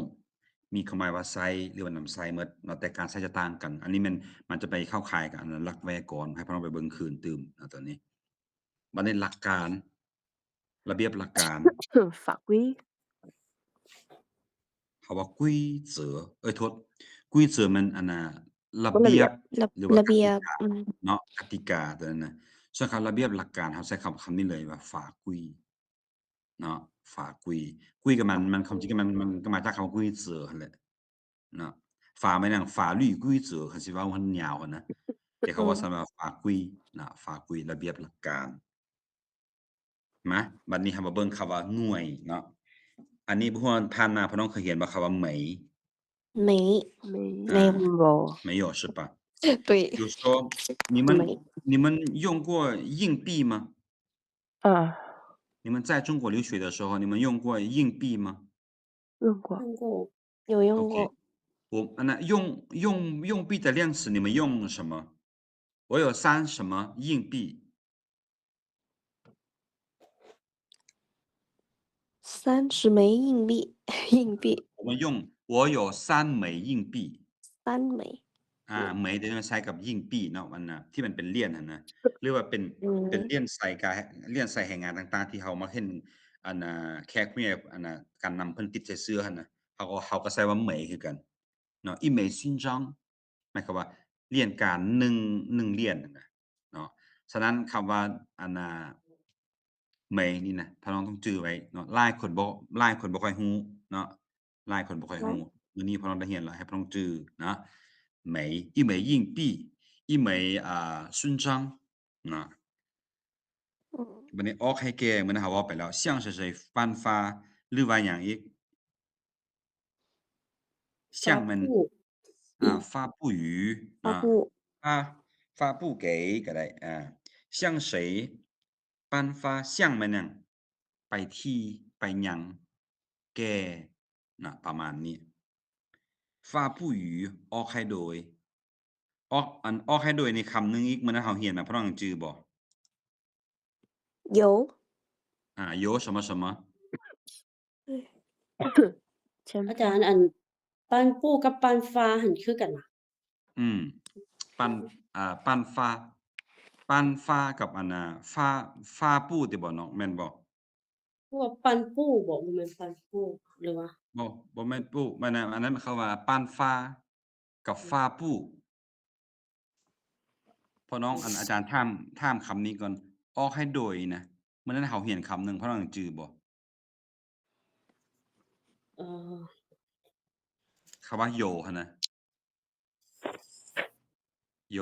Speaker 1: มีความหมายว่าใช้หรือว่านำใช้หมดเนาะแต่การใช้จะต่างกันอันนี้มันจะไปเข้าข่ายกับอันนั้นหลักไวยากรณ์ให้พวกเราไปเบิ่งคืนตื่มเนาะตอนนี้บัดนี้หลักการระเบียบหลักการ
Speaker 4: 法规
Speaker 1: คำว่า规则โทษ规则มันอันน่ะระเบียบหรือว่า
Speaker 2: ระเบียบ
Speaker 1: เนาะกติกาตัวนั้นน่ะส่วนคำระเบียบหลักการเขาใช้คำนี้เลยว่า法规เนาะ法规规กับมันความจริงมันก็มาจากคำว่า规则นั่นแหละเนาะ法มันอย่าง法律规则คันสิว่ามันยาวนะแต่เขาว่าสำหรับ法规นะ法规ระเบียบหลักการมาบัดนี้เฮามาเบิ่งคำว่าหน่วยเนาะอันนี้ผู้ผ่านมาพี่น้องเคยเห็นบ่คำว่าเหมย
Speaker 2: 没
Speaker 1: 没有是吧
Speaker 2: 对
Speaker 1: 比如说你们用过硬币吗你们在中国留学的时候你们用过硬币吗
Speaker 4: 用过
Speaker 2: 有用过
Speaker 1: 那用币的量词你们用什么我有3什么硬币
Speaker 2: 30枚硬币
Speaker 1: 我有3枚硬币
Speaker 2: 3枚
Speaker 1: ไหมเดี๋ยวใช้กับยิ่งปี้เนาะมันน่ะที่มันเป็นเหรียญหั่นนะหรือว่าเป็นเหรียญใส่เหรียญใส่แห่งงานต่างๆที่เฮามักเห็นอันน่ะแขกผู้ใหญ่อันน่ะการนำเพิ่นติดใส่เสื้อหั่นน่ะเฮาก็ใช้ว่าเหมยคือกันเนาะ一枚勋章หมายความว่าเหรียญการ1เหรียญนั่นน่ะเนาะฉะนั้นคำว่าอันน่ะเหมยนี่นะพี่น้องต้องจื้อไว้เนาะหลายคนบ่ค่อยฮู้เนาะหลายคนบ่ค่อยฮู้มื้อนี้พี่น้องได้เรียนแล้วให้พี่น้องจื้อนะ一枚硬币一枚勋章นะบัดนี้ออกให้แก่เหมือนเฮาเว้าไปแล้ว像是谁颁发หรือว่าหยังอีก像มัน发布于发布给ก็ได้向谁颁发向มันหยังไปที่ไปยังแก่นะประมาณนี้发布于ออกให้โดยออกให้โดยในคำหนึงอีกมื้อนั้นเราเรียนมาเพราะน้องจื้อบ่
Speaker 2: 有
Speaker 1: 有什么什么
Speaker 4: 前
Speaker 3: อาจารย์อันปานปูกับปานฟ้าหันคือกันบ่
Speaker 1: อืมปันปันฟ้าปันฟ้ากับอันน่ะฟ้าปู้ติบ่น้องแม่นบ่
Speaker 3: เพราะว่าปานปูบ่แม่นปานปูหรือว่า
Speaker 1: บ่แม่นปู้มันน่ะอันนั้นเขาว่าปานฟ้ากับฟ้าปู้พอน้องอันอาจารย์ถามคำนี้ก่อนออกให้โดยนะมื้อนั้นเราเรียนคำหนึงเพราะน้องจื้อบ่
Speaker 3: เอ่อ
Speaker 1: คำว่า有หั่นน่ะ有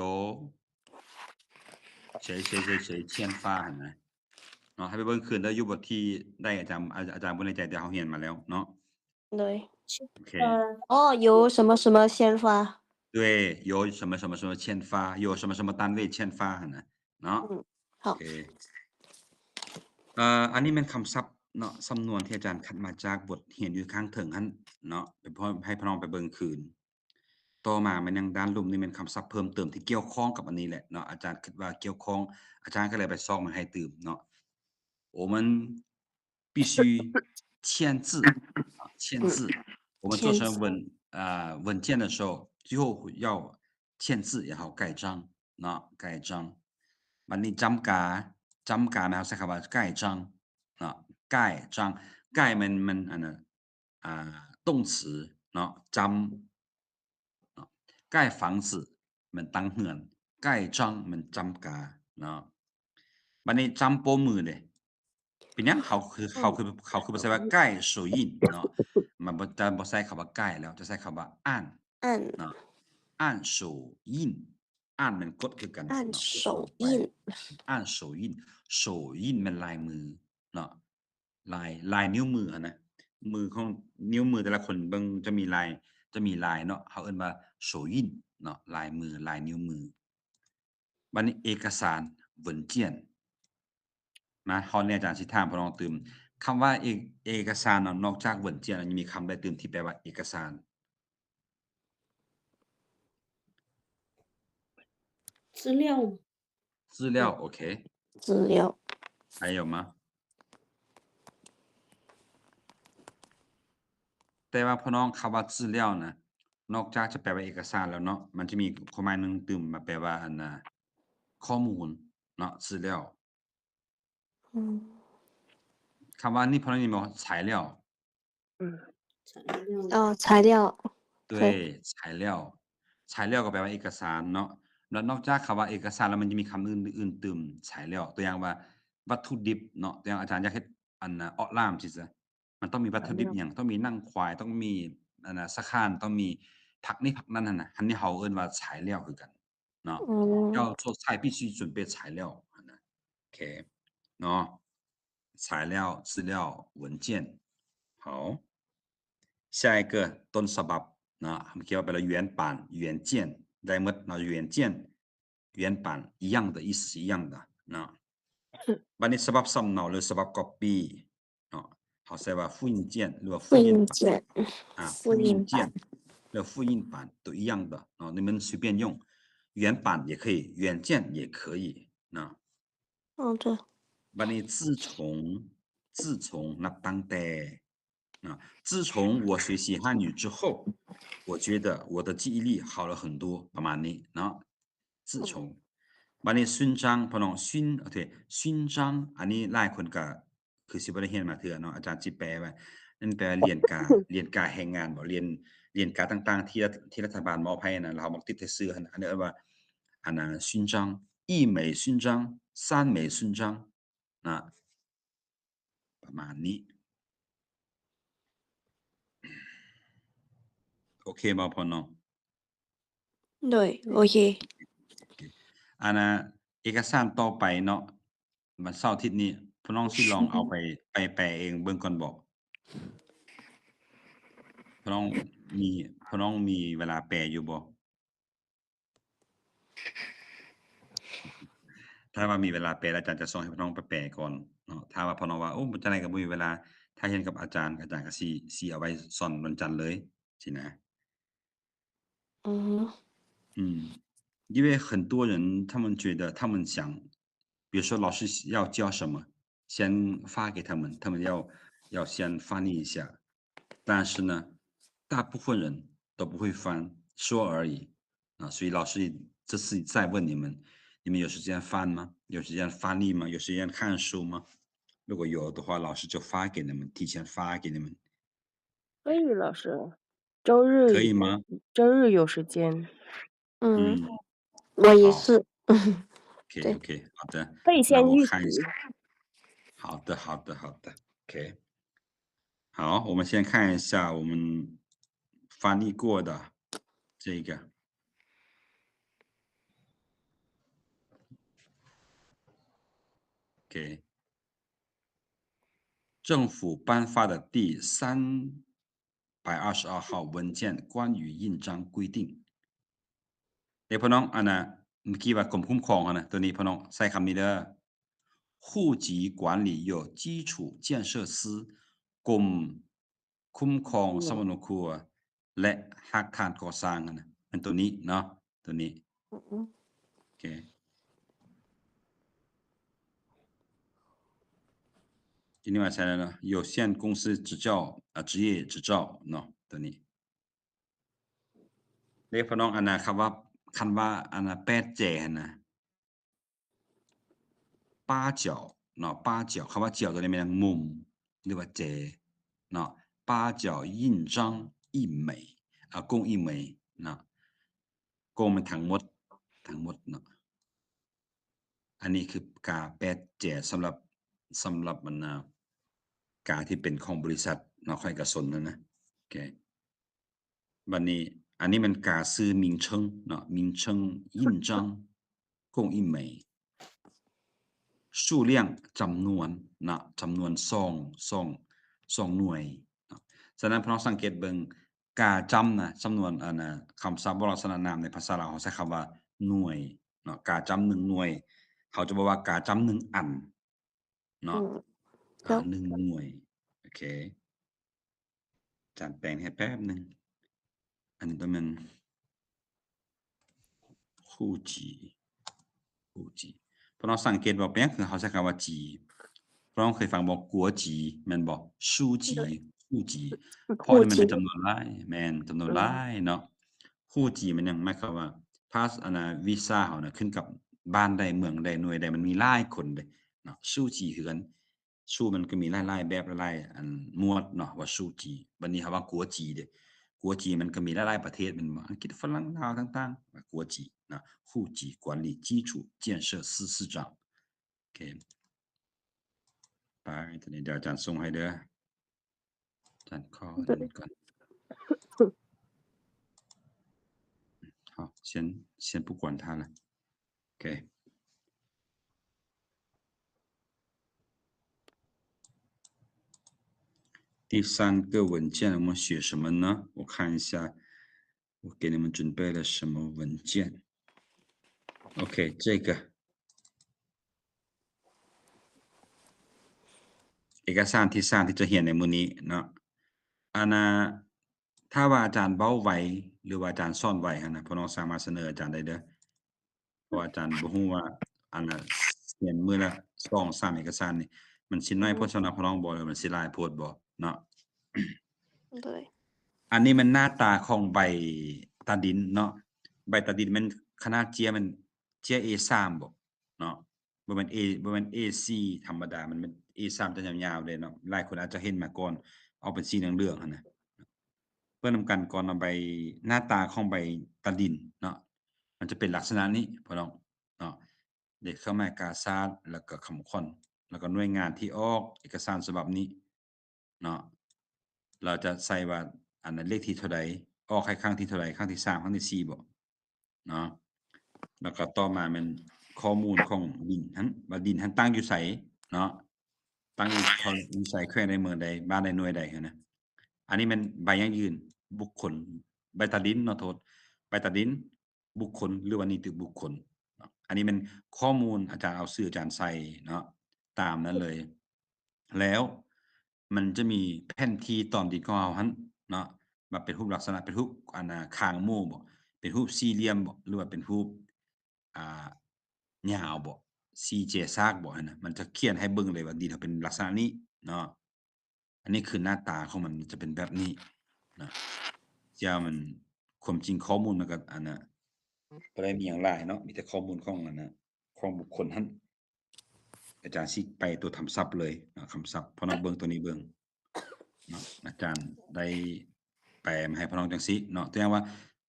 Speaker 1: 谁签发หั่นน่ะเนาะให้ไปเบิ่งคืนเด้ออยู่บทที่ได้อาจารย์บ่แน่ใจแต่เราเรียนมาแล้วเนาะ
Speaker 2: 对
Speaker 1: โอเค
Speaker 2: 哦有什么什么先发
Speaker 1: 对有什么什么什么签发有什么什么单位签发หั่นน่ะเนาะ
Speaker 2: 好
Speaker 1: โอเคอันนี้แม่นคำศัพท์เนาะสำนวนที่อาจารย์คัดมาจากบทเรียนอยู่ข้างเทิงหั่นเนาะให้พี่น้องไปเบิ่งคืนต่อมามันยังด้านลุ่มนี่แม่นคำศัพท์เพิ่มเติมที่เกี่ยวข้องกับอันนี้แหละเนาะอาจารย์คิดว่าเกี่ยวข้องอาจารย์ก็เลยไปซอกมาให้ตืมเนาะ我们必须签字签字我们做成文件的时候最后要签字然后盖章เนาะ盖章บัดนี้จำกาหมายความใช้คำว่า盖章เนาะ盖章盖มันอันน่ะ动词เนาะจำเนาะ盖房子มันตั้งเรือน盖章มันจำกาเนาะบัดนี้จำโปมือเด้เป็นหยังเขาคือบ่ใช้ว่า盖手印เนาะมันบ่ใช้คำว่า盖แล้วจะใช้คำว่า按
Speaker 2: 按
Speaker 1: เนาะ按手印按มันกดคือกัน
Speaker 2: 按
Speaker 1: เนาะกด
Speaker 2: 手
Speaker 1: ลงไป
Speaker 2: 印
Speaker 1: 按手印手印มันลายมือเนาะลายนิ้วมืออะนะมือของนิ้วมือแต่ละคนเบิ่งจะมีลายเนาะเขาเอิ้นว่า手印เนาะลายมือลายนิ้วมือบัดนี้เอกสาร文件นะคราวนี้อาจารย์สิถามพี่น้องตื่มคำว่าเอกสารเนาะนอกจาก文件แล้วยังมีคำใดตื่มที่แปลว่าเอกสาร
Speaker 3: 资料
Speaker 1: 资料 OK
Speaker 2: 资料
Speaker 1: 还有吗แต่ว่าพี่น้องคำว่า资料นะนอกจากจะแปลว่าเอกสารแล้วเนาะมันจะมีความหมายหนึงตื่มมาแปลว่าอันน่ะข้อมูลเนาะ资料
Speaker 2: 嗯
Speaker 1: คำว่านี่พี่น้องได้ยินบ่材料
Speaker 3: 材料
Speaker 2: 哦材料
Speaker 1: 对材料ก็แปลว่าเอกสารเนาะแล้วนอกจากคำว่าเอกสารแล้วมันจะมีคำอื่นตื่ม材料ตัวอย่างว่าวัตถุดิบเนาะตัวอย่างอาจารย์อยากเฮ็ดอันน่ะออกล่ามซื่อซะมันต้องมีวัตถุดิบหยังต้องมีหนังควายต้องมีอันน่ะสะข้านต้องมีผักนี่ผักนั้นหั่นน่ะอันนี้เขาเอิ้นว่า材料คือกันเนาะ
Speaker 2: 嗯
Speaker 1: 要做菜必须准备材料หั่นน่ะโอเคเนาะ材料资料文件好下一个ต้นฉบับเนาะเมื่อกี้ว่าไปแล้ว原版原件ได้หมดเนาะ原件原版一样的意思是一样的เนาะบัดนี้ฉบับสำเนาหรือฉบับ copy เนาะเขาใช้ว่า复印件หรือว่า
Speaker 2: 复
Speaker 1: 复印版
Speaker 2: 印件
Speaker 1: 复
Speaker 2: 复印
Speaker 1: 印件
Speaker 2: 版
Speaker 1: 和复印版都一样的哦，你们随便用，原版也可以，原件也可以。那
Speaker 2: 哦对
Speaker 1: บัดนี้自从นับตั้งแต่自从我学习汉语之后我觉得我的记忆力好了很多ประมาณนี้เนาะ自从บัดนี้勋章พอน้อง勋章อันนี้หลายคนก็คือสิบ่ได้เรียนมาเทื่อเนาะอาจารย์สิแปลว่านั่นแปลว่าเรียนกาแรงงานบ่เรียนกาต่างๆที่รัฐบาลมอบให้น่ะแล้วเรามักติดแต่ชื่อหั่นอันนี้เอิ้นว่าอันน่ะ勋章一美勋章三美勋章นะประมาณนี้โอเคบ่พ่อน้อง
Speaker 2: 对 OK
Speaker 1: อันน่ะเอกสารต่อไปเนาะวันเสาร์อาทิตย์นี้พ่อน้องสิลองเอาไปแปลเองเบิ่งก่อนบ่พ่อน้องมีเวลาแปลอยู่บ่ ถ้าว่ามีเวลาแปลแล้วอาจารย์จะส่งให้พี่น้องไปแปลก่อนเนาะถ้าว่าพี่น้องว่าโอ้จังได๋ก็บ่มีเวลาถ้าเรียนกับอาจารย์ก็สิเอาไว้สอนวันจันทร์เลยสินะ
Speaker 2: อือฮึ
Speaker 1: 因为很多人他们觉得他们想比如说老师要教什么先发给他们他们要先翻译一下但是呢大部分人都不会翻说而已所以老师这次再问你们你们有时间翻吗有时间翻译吗有时间看书吗如果有的话老师就发给你们提前发给你们
Speaker 4: 可以老师周日
Speaker 1: 可以吗
Speaker 4: 有时间
Speaker 2: 我也是对
Speaker 1: OK 好的
Speaker 4: 可以先
Speaker 1: 那我
Speaker 4: 预习
Speaker 1: 看一下好的 OK 好我们先看一下我们翻译过的这个OK 政府颁发的第322号文件关于印章规定พี่น้องอันน่ะเมื่อกี้ว่ากรมคุ้มครองนะตัวนี้พี่น้องใส่คำนี้เด้อ户籍管理有基础建设司กรมคุ้มครองสมนุครัวและอาคารก่อสร้างนะเป็นตัวนี้เนาะตัวนี้โอเคทีนี้ว่าใช่แล้วเนาะ有限公司执照职业执照เนาะตัวนี้เด้พี่น้องอันน่ะครับว่าคันว่าอันน่ะแปดแจนะป้าเจียวเนาะป้าเจียวคำว่าเจียวตัวนี้มันมุมหรือว่าเจเนาะป้าเจียว印章一枚กง一枚เนาะกงมันทั้งหมดเนาะอันนี้คือกาแปดแจสำหรับมันกาที่เป็นของบริษัทเนาะค่อยกระสนนะโอเคบัดนี้อันนี้มันกาซื้อ名称เนาะ名称印章กง一枚数量จำนวนนะจำนวน2หน่วยนะฉะนั้นพี่น้องสังเกตเบิ่งกาจำนะจำนวนอันน่ะคำศัพท์ลักษณะนามในภาษาลาวเขาใช้คำว่าหน่วยเนาะกาจำ1หน่วยเขาจะบอกว่ากาจำ1อันเนาะ1หน่วยโอเคอาจารย์แปลงให้แป๊บนึงอันนี้ต้องเป็น户籍พี่น้องสังเกตบ่เป็นคือเขาใช้คำว่าจีพี่น้องเคยฟังบ่กัวจีแม่นบ่书籍户籍เพราะนี่มันเป็นจำนวนหลายแม่นจำนวนหลายเนาะ户籍มันยังหมายความว่าพาสอันน่ะวีซ่าเฮาน่ะขึ้นกับบ้านใดเมืองใดหน่วยใดมันมีหลายคนเด้เนาะ书籍คือกัน书มันก็มีหลายๆแบบหลายๆอันหมวดเนาะว่า书籍บัดนี้เฮาว่ากัวจีเด้กัวจีมันก็มีหลายๆประเทศแม่นบ่อังกฤษฝรั่งลาวต่างๆว่ากัวจีนะ户籍管理基础建设司司长โอเคไปทีนี้เดี๋ยวอาจารย์ส่งให้เด้ออาจารย์ขออันนี้ก่อน好先不管它了 OK第3个文件我们写什么呢我看一下我给你们准备了什么文件 OK 这个เอกสารที่3ที่จะเรียนในมื้อนี้เนาะอันน่ะถ้าว่าอาจารย์เว้าไวหรือว่าอาจารย์สอนไวหั่นน่ะพี่น้องสามารถเสนออาจารย์ได้เด้อเพราะอาจารย์บ่ฮู้ว่าอันน่ะเรียนมื้อละ 2-3 เอกสารนี่มันสิน้อยโพดสำหรับพี่น้องบ่หรือมันสิหลายโพดบ่เนาะอันนี้มันหน้าตาของใบตาดินเนาะใบตาดินมันขนาดเจียมันเจีย A3 บ่เนาะบ่แม่น A4 ธรรมดามันเป็น A3 จะยาวๆเลยเนาะหลายคนอาจจะเห็นมาก่อนเอาเป็นสีเหลืองๆหั่นน่ะเพื่อนำกันก่อนเอาใบหน้าตาของใบตาดินเนาะมันจะเป็นลักษณะนี้พี่น้องเนาะเลขเครื่องหมายกาซาดแล้วก็คำขวัญแล้วก็หน่วยงานที่ออกเอกสารฉบับนี้เนาะเราจะใส่ว่าอันนั้นเลขที่เท่าใดออกให้ครั้งที่เท่าใดครั้งที่3ครั้งที่4บ่เนาะแล้วก็ต่อมามันข้อมูลของดินนั้นว่าดินนั้นตั้งอยู่ไสเนาะตั้งอยู่ไสแขวงใดเมืองใดบ้านใดหน่วยใดนะอันนี้มันใบยั่งยืนบุคคลใบตาดินเนาะโทษใบตาดิน บุคคลหรือว่านิติบุคคลเนาะอันนี้เป็นข้อมูลอาจารย์เอาชื่ออาจารย์ใส่เนาะตามนั้นเลย แล้วมันจะมีแผนที่ตอนที่เขาเอาหั่นเนาะมาเป็นรูปลักษณะเป็นรูปอันน่ะคางหมู่บ่เป็นรูปสี่เหลี่ยมบ่หรือว่าเป็นรูปอ่ายาวบ่สี่เจซากบ่อันน่ะมันจะเขียนให้เบิ่งเลยว่าดินเขาเป็นลักษณะนี้เนาะอันนี้คือหน้าตาของมันจะเป็นแบบนี้เนาะที่ว่ามันความจริงข้อมูลมันก็อันน่ะบ่ได้มีหยังหลายเนาะมีแต่ข้อมูลของอันน่ะของบุคคลหั่นอาจารย์สิไปตัวคำศัพท์เลยเนาะคำศัพท์พอน้องเบิ่งตัวนี้เบิ่ง เนาะอาจารย์ได้แปลมาให้พี่น้องจังซี่เนาะตัวอย่างว่า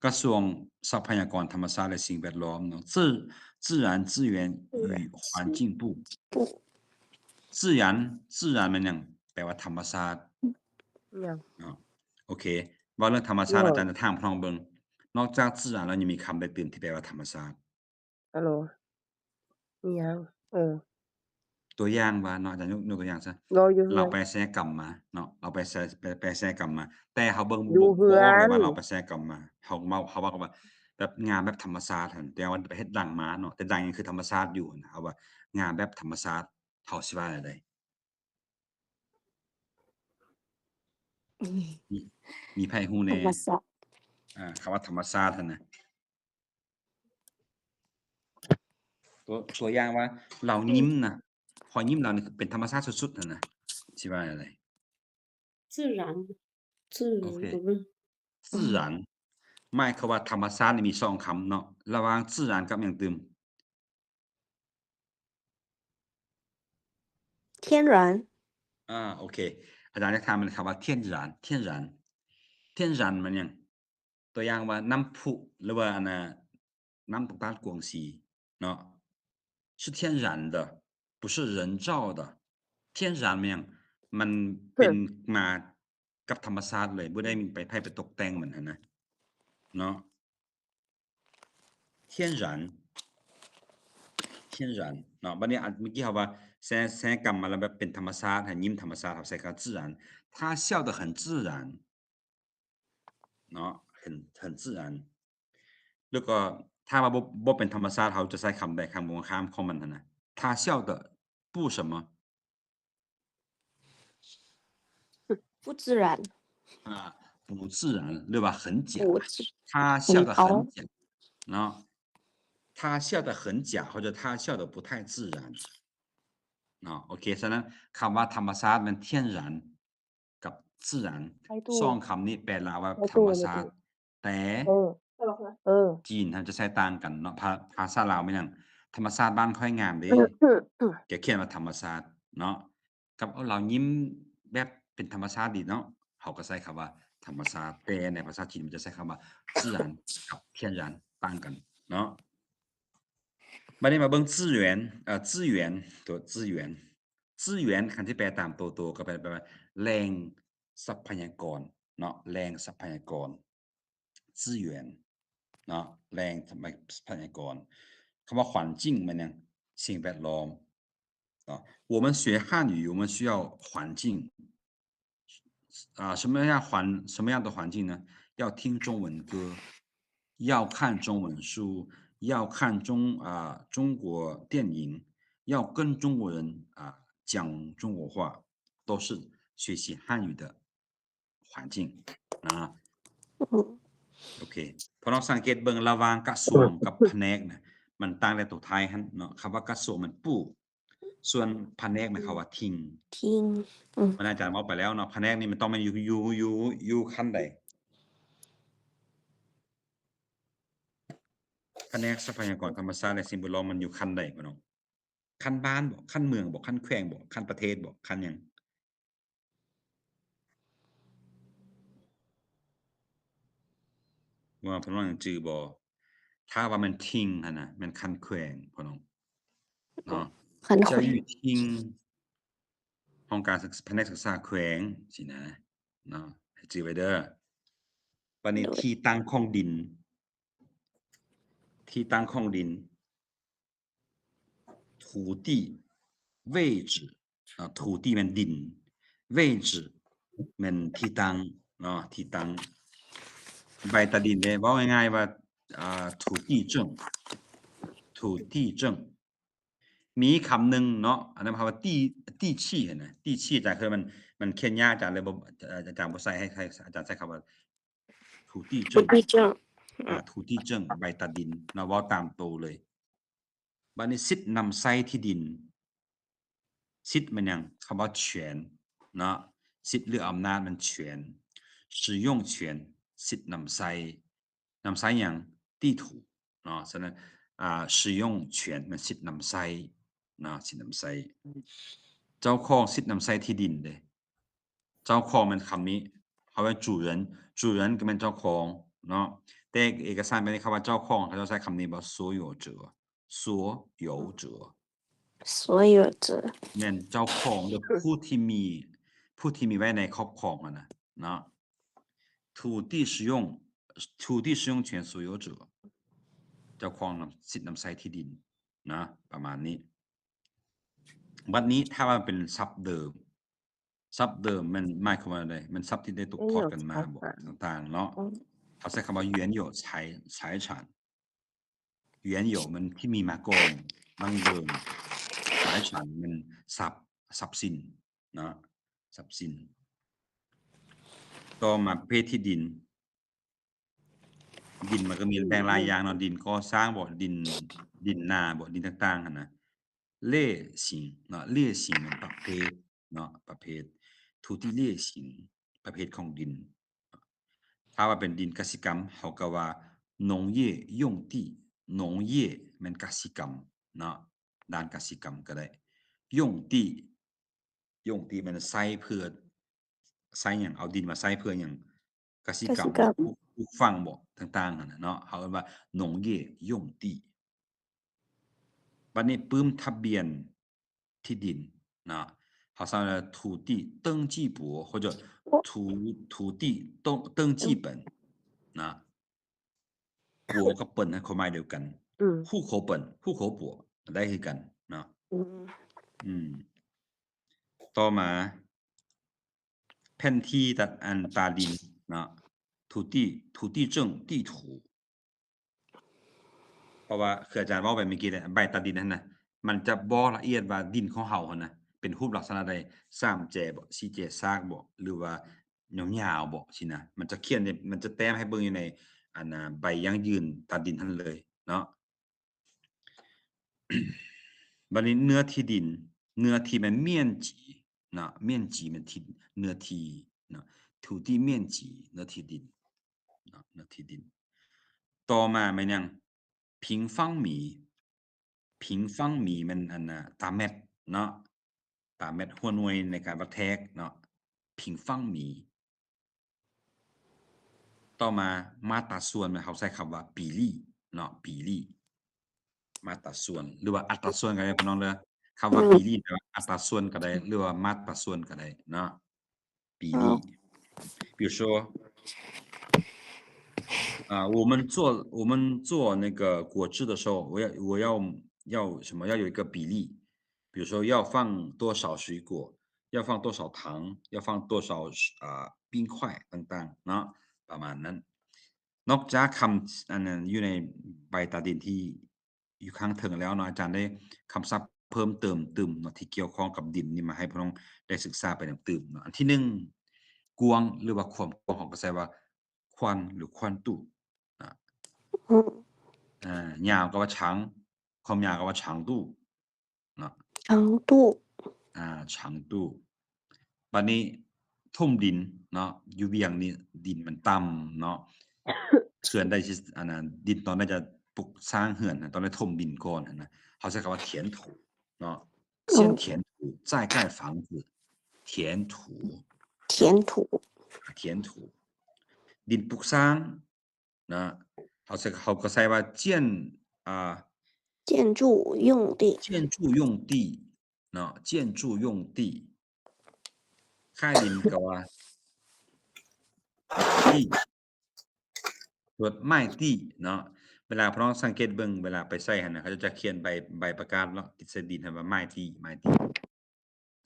Speaker 1: กระทรวงทรัพยากรธรรมชาติและสิ่งแวดล้อมเนาะ自然资源与环境部
Speaker 2: 不
Speaker 1: 自然มันหยังแปลว่าธรรมชาติ
Speaker 4: 呀，
Speaker 1: เนาะโอเคเว้าเรื่องธรรมชาติ
Speaker 4: ว้าว
Speaker 1: อาจารย์จะถามพี่น้องเบิ่งนอกจาก自然แล้วยังมีคำใดตื่นที่แปลว่าธรรมชาติ
Speaker 4: ，hello，你好，
Speaker 1: ตัวอย่างว่าเนาะอาจารย์ยกตัวอย่างซะ
Speaker 4: 我有
Speaker 1: เรา
Speaker 4: เฮื
Speaker 1: ไป
Speaker 4: อน
Speaker 1: ศัลยกรรมมาเนาะเราไปศัลยกรรมมา แต่เขาเบิ่ง
Speaker 4: อยู่
Speaker 1: บ่
Speaker 4: เฮื
Speaker 1: บ่
Speaker 4: อ
Speaker 1: ออกเลย
Speaker 4: น
Speaker 1: ว่าเราไปศัลยกรรมมาเขาว่ากันว่าแบบงานแบบธรรมชาติหั่นแต่ว่าไปเฮ็ดดั้งมาเนาะแต่ดั้งยังคือธรรมชาติอยู่นะเอาว่างานแบบธรรมชาติเขาสิว่าจั่งใดมีไผฮู้
Speaker 2: ธ
Speaker 1: แห
Speaker 2: ร
Speaker 1: น่
Speaker 2: รมศาสตร์
Speaker 1: คำว่าธรรมชาติหั่นน่ะตัวอย่างว่าเรายิ้มน่ะพอยิ้มเรานี่คือเป็นธรรมชาติสุดๆนั่นน่ะสิว่าจั่งใด
Speaker 3: 自然自
Speaker 1: โอเค
Speaker 3: 然不是
Speaker 1: 自然หมายความว่าธรรมชาตินี่มี2คำเนาะระหว่าง自然กับหยังตื่ม
Speaker 2: 天然
Speaker 1: โอเคอาจารย์จะถามมันคำว่า天然มันหยังตัวอย่างว่าน้ำพุหรือว่าอันน่ะน้ำตกตาลกวงสีเนาะ是天然的不是人造的天然มันหยังมันเป็นมากับธรรมชาติเลยบ่ได้มีไปตกแต่งมันหั้นนะเนาะ天然เนาะบัดนี้เมื่อกี้เขาว่าศัลยกรรมมาแล้วแบบเป็นธรรมชาติให้ยิ้มธรรมชาติเขาใส่คำว่า自然他笑得很自然เนาะ很自然แล้วก็ถ้าว่าบ่เป็นธรรมชาติเขาจะใช้คำใดคำตรงข้ามของมันหั่นน่ะ他笑得不什么
Speaker 2: 不自然
Speaker 1: 不自然หรือว่า很假
Speaker 2: 不自
Speaker 1: 他笑得很假เนาะ他笑得很假或者他笑得不太自然เนาะโอเคฉะนั้นคำว่าธรรมชาติมัน天然กับ自然
Speaker 4: 态度
Speaker 1: สองคำนี้แปลลาวว่า
Speaker 4: 态度
Speaker 1: ธรรมชาติแต่ จีนเขาจะใช้ต่างกันเนาะภาษาลาวมันหยังธรรมชาติบ้านค่อยงามเด้แกเขียนว่าธรรมชาติเนาะกับเรายิ้มแบบเป็นธรรมชาติดีเนาะเขาก็ใช้คำว่าธรรมชาติแต่ในภาษาจีนมันจะใช้คำว่า自然กับ天然ต่างกันเนาะบัดนี้มาเบิ่ง资源ตัว资源คันที่แปลตามตัวก็แปลว่าแหล่งทรัพยากรเนาะแหล่งทรัพยากร资源เนาะแหล่งทรัพยากรคำว่า环境มันหยังสิ่งแวดล้อมเนาะ我们学汉语我们需要环境什么样的环境呢？要听中文歌，要看中文书，要看中国电影，要跟中国人讲中国话，都是学习汉语的环境啊。
Speaker 2: 嗯
Speaker 1: โอเคพอเราสังเกตเบิ่งระหว่างกระทรวงกับแผนกนะมันต่างแต่ตัวไทยหั่นเนาะคำว่ากระทรวงมันปู่ส่วนแผนกมันเขาว่าทิ้ง
Speaker 2: 听
Speaker 1: มันอาจารย์เว้าไปแล้วเนาะแผนกนี่มันต้องแม่นอยู่ขั้นใดแผนกทรัพยากรธรรมชาติและสิ่งแวดล้อมมันอยู่ขั้นใดบ่น้องขั้นบ้านบ่ขั้นเมืองบ่ขั้นแขวงบ่ขั้นประเทศบ่ขั้นหยังว่าพี่น้องยังจื้อบ่ถ้าว่ามันทิ้งหั่นน่ะแม่นขั้นแขวงพี่น้องเนาะ
Speaker 2: 很会
Speaker 1: 教育厅องค์การแผนกศึกษาแขวงสินะเนาะให้จื้อไว้เด้อบัดนี้ที่ตั้งของดิน土地位置土地แม่นดิน位置แม่นที่ตั้งเนาะที่ตั้งใบตาดินเด้เว้าง่ายๆว่า土地证土地证มีคำหนึ่งเนาะอันนั้นคำว่าตี้ชี่เห็นไหมตี้ชี่อาจารย์คือมันเขียนยากอาจารย์เลยบ่อาจารย์บ่ใส่ให้อาจารย์ใช้คำว่า土地证
Speaker 2: 土地证
Speaker 1: 土地证ใบตัดดินเนาะเว้าตามโตเลยบัดนี้สิทธิ์นำไส้ที่ดินสิทธิ์มันหยังคำว่า权เนาะสิทธิ์หรืออำนาจมัน权使用权สิทธิ์นำไส้หยัง地土เนาะฉะนั้น使用权มันสิทธิ์นำไส้เนาะสิทธิ์นำไส้เจ้าของสิทธิ์นำไส้ที่ดินเด้เจ้าของมันคำนี้เขาว่า主人ก็เป็นเจ้าของเนาะแต่เอกสารเป็นคำว่าเจ้าของเขาจะใช้คำนี้ว่า所有者所有者
Speaker 2: 所有者
Speaker 1: แม่นเจ้าของหรือผู้ที่มีไว้ในครอบครองอะนะเนาะ土地使用权所有者เจ้าของสิทธิ์นำไส้ที่ดินนะประมาณนี้บัดนี้ถ้าว่าเป็นทรัพย์เดิมมันหมายความว่าอะไรมันทรัพย์ที่ได้ตกทอดกันมาบ่ต่างๆเนาะเขาใช้คำว่า原有财产原有มันที่มีมาก่อนดั้งเดิม财产มันทรัพย์สินเนาะทรัพย์สินต่อมาประเภทที่ดินมันก็มีแบ่งหลายอย่างเนาะดินก่อสร้างบ่ดินนาบ่ดินต่างๆหั่นนะเล่สิงเนาะเล่สิงมันประเภทเนาะประเภท土地เล่สิงประเภทของดินถ้าว่าเป็นดินกสิกรรมเขาก็ว่า农业用地农业มันกสิกรรมเนาะด้านกสิกรรมก็ได้用地มันใช้เพื่อใช้หยังเอาดินมาใช้เพื่อหยังกสิกรรมปลูกฝังบ่ต่างๆนั่นน่ะเนาะเขาเรียกว่า农业用地บัดนี้ปึ้มทะเบียนที่ดินนะ好像土地登记簿或者土地登记本นะบัวกับเปิ่นความหมายเดียวกัน户口本户口簿ได้คือกันเนาะต่อมาแผนที่ตาดินเนาะ土地证地图เพราะว่าคืออาจารย์เว้าไปเมื่อกี้แหละใบตัดดินนั่นน่ะมันจะบ่ละเอียดว่าดินของเฮาหั่นน่ะเป็นรูปลักษณะใด3แจบ่4แจซากบ่หรือว่ายาวๆบ่สินะมันจะเขียนมันจะแต้มให้เบิ่งอยู่ในอันน่ะใบยั่งยืนตัดดินหั่นเลยเนาะ บัดนี้เนื้อที่ดินเนื้อที่มัน面积นะ面积มันที่เนื้อที่นะ土地面积เนื้อที่ดินนะเนื้อที่ดินต่อมามันยัง平方米มันอันน่ะตามเม็ดเนาะตามเม็ดหัวหน่วยในการวัดแทกเนาะ平方米ต่อมามาตราส่วนมันเขาใช้คำว่า比例เนาะ比例มาตราส่วนหรือว่าอัตราส่วนก็ได้พี่น้องเด้อคำว่า比例แปลว่าอัตราส่วนก็ได้หรือว่ามาตราส่วนก็ได้เนาะ比例比如说我们做那个果汁的时候，我要什么？要有一个比例，比如说要放多少水果，要放多少糖，要放多少冰块ต่างๆเนาะประมาณนั้นนอกจากคำอันนั้นอยู่ในใบตาดินที่อยู่ข้างเทิงแล้วเนาะอาจารย์ได้คำศัพท์เพิ่มเติมเนาะที่เกี่ยวข้องกับดินนี่มาให้พี่น้องได้ศึกษาไปเติมเนาะอันที่1กวางหรือว่าความกว้างของก็ใช้ว่าควันหรือควันตู้ยาวก็ว่า长ความยาวก็ว่า长度เนาะ
Speaker 2: 长度
Speaker 1: 长度บัดนี้ถมดินเนาะอยู่เวียงนี่ดินมันต่ำเนาะเขื่อนได้สิอันนั้นดินตอนนั้นจะปลูกสร้างเขื่อนตอนนั้นถมดินก่อนนะเขาใช้คำว่า填土เนาะ先填土再盖房子填土ดินปลูกสร้างนะเขาก็ใช้ว่า
Speaker 2: 建筑用地
Speaker 1: เนาะ建筑用地ค่าดินก็ว่าที่รถไม้ที่เนาะเวลาพี่น้องสังเกตเบิ่งเวลาไปใช้หั่นน่ะเขาจะเขียนใบประกาศเนาะติดใส่ดินให้ว่าไม้ที่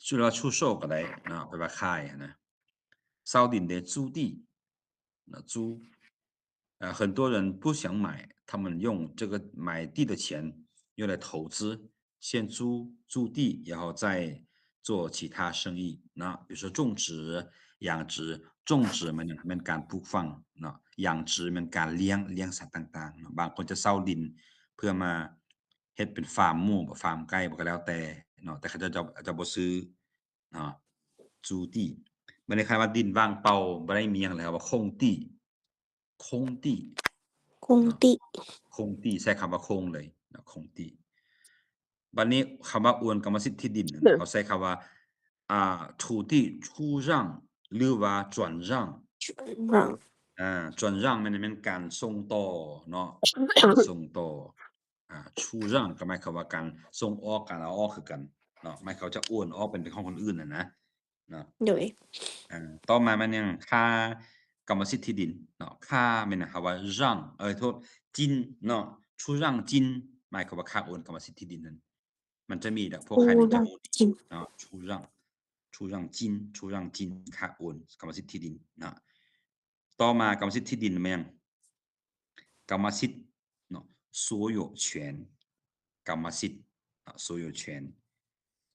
Speaker 1: ชื่อว่า出售ก็ได้เนาะแปลว่าขายนะเซาดินได้租地นะ租很多人不想买，他们用这个买地的钱用来投资，先租地，然后再做其他生意นะ比如说种植、养殖种植มันการปลูกฝังนะ养殖มันการเลี้ยงสัตว์ต่างๆนะบางคนจะเช่าดินเพื่อมาเฮ็ดเป็นฟาร์มหมูฟาร์มไก่บ่ก็แล้วแต่เนาะแต่เขาจะบ่ซื้อเนาะ租地มันคล้ายๆว่าดินว่างเปล่าบ่ได้มีหยังเลยครับว่าคง地
Speaker 2: คงติ
Speaker 1: คงที่ใช้คำว่าคงเลยนะคงที่บัดนี้คำว่าอวนกรรมสิทธิ์ที่ดินนะเขาใช้คำว่า土地出让หรือว่า转让
Speaker 2: รัง
Speaker 1: 转让มันเป็นการส่งต่อเนาะส่งต่อ出让ก็หมายความว่าการส่งออกการเอาออกคือกันเนาะหมายเขาจะโอนออกเป็นของคนอื่นนะเนาะ
Speaker 2: โดย
Speaker 1: ต่อมามันยังค่ากรรมสิทธิ์ที่ดินเนาะค่ามันนะคำว่า让โทษจินเนาะ出让金หมายความว่าค่าโอนกรรมสิทธิ์ที่ดินนั้นมันจะมีพวกค่าดินจำนวน
Speaker 2: จิน
Speaker 1: เนาะ出让金ค่าโอนกรรมสิทธิ์ที่ดินเนาะต่อมากรรมสิทธิ์ที่ดินมันยังกรรมสิทธิ์เนาะ所有权กรรมสิทธิ์所有权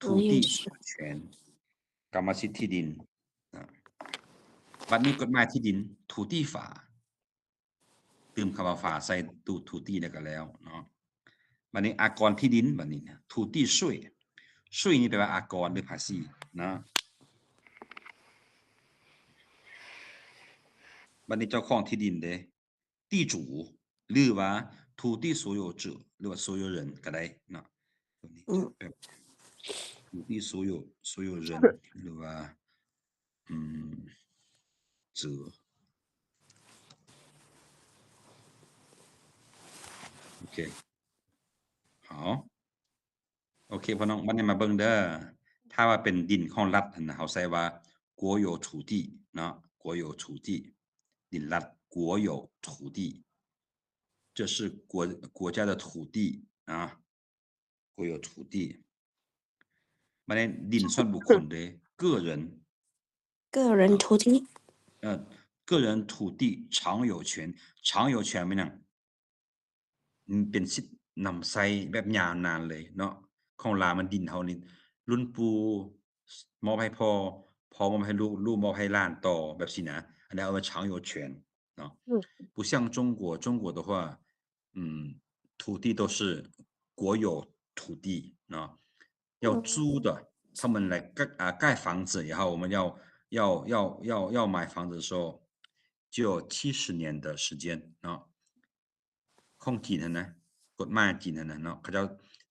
Speaker 1: 土地所有权กรรมสิทธิ์ที่ดินบัดนี้กฎหมายที่ดิน土地法เติมคำว่าฝาใส่土地แล้วก็แล้วเนาะบัดนี้อากรที่ดินบัดนี้土地税นี่แปลว่าอากรหรือภาษีนะบัดนี้เจ้าของที่ดินเด้地主หรือว่า土地所有者หรือว่า所有人ก็ได้เนาะตัวนี้แบบ土地所有人หรือว่า者โอเค好โอเคพ่อน้องบัดนี้มาเบิ่งเด้อถ้าว่าเป็นดินของรัฐนั่นน่ะเขาใช้ว่า国有土地เนาะ国有土地ดินรัฐ国有土地这是国家的土地啊国有土地บัดนี้ดินส่วนบุคคลเด้个人
Speaker 2: 个人土地
Speaker 1: 个人土地常有权มันหยังเป็นสิทธิ์นำใช้แบบยาวนานเลยเนาะของลาวมันดินเฮานี่รุ่นปู่มอบให้พ่อมอบให้ลูกมอบให้หลานต่อแบบสินะอันนั้นเอาว่า常有权เนาะ不像中国的话土地都是国有土地เนาะ要租的他们来盖房子然后我们要买房子的时候就有70年的时间เนาะของจีนนะกฎหมายจีนนะเนาะเขาจะ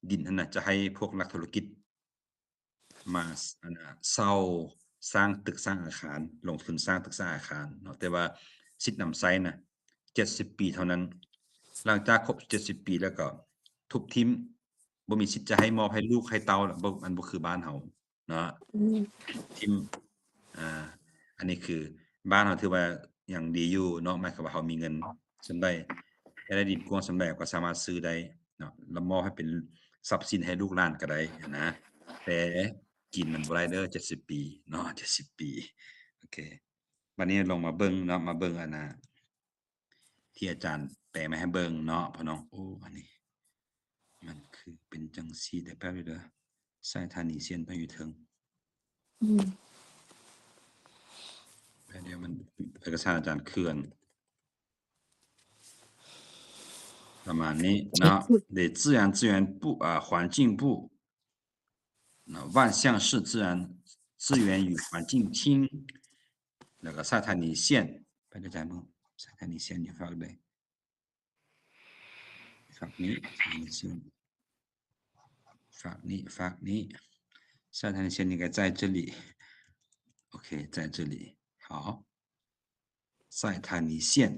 Speaker 1: ดินนะจะให้พวกนักธุรกิจมาเช่าสร้างตึกสร้างอาคารลงทุนสร้างตึกสร้างอาคารเนาะแต่ว่าสิทธิ์นำใช้นะ70ปีเท่านั้นหลังจากครบ70ปีแล้วก็ทุบทิ้งบ่มีสิทธิ์จะให้มอบให้ลูกให้เต้าบ่มันบ่คือบ้านเฮาเนาะทิ้งอันนี้คือบ้านเฮาถือว่ายังดีอยู่เนาะหมายความว่าเฮามีเงินส่ำใดได้ดินกว้างส่ำใดก็สามารถซื้อได้เนาะแล้วมอบให้เป็นทรัพย์สินให้ลูกหลานก็ได้นะแต่กินมันบ่ได้เด้อ70ปีเนาะ70ปีโอเคบัดนี้ลองมาเบิ่งเนาะมาเบิ่งอันน่ะที่อาจารย์แปลมาให้เบิ่งเนาะพ่อน้องโอ้อันนี้มันคือเป็นจังซี่ได้แป๊บเด้อสายธานีเซียนไปอยู่เทิงเดี๋ยวมันเอกสารอาจารย์เคลื่อนประมาณนี้เนาะ对自然资源部环境部万象市自然资源与环境厅แล้วก็สายธานีเซียนไปกระจายมือสายธานีเซียนอยู่ฝั่งใดฝั่งนี้ธานีเซียนฝั่งนี้สายธานีเซียน应该在这里OK在这里好สายธานีเซียน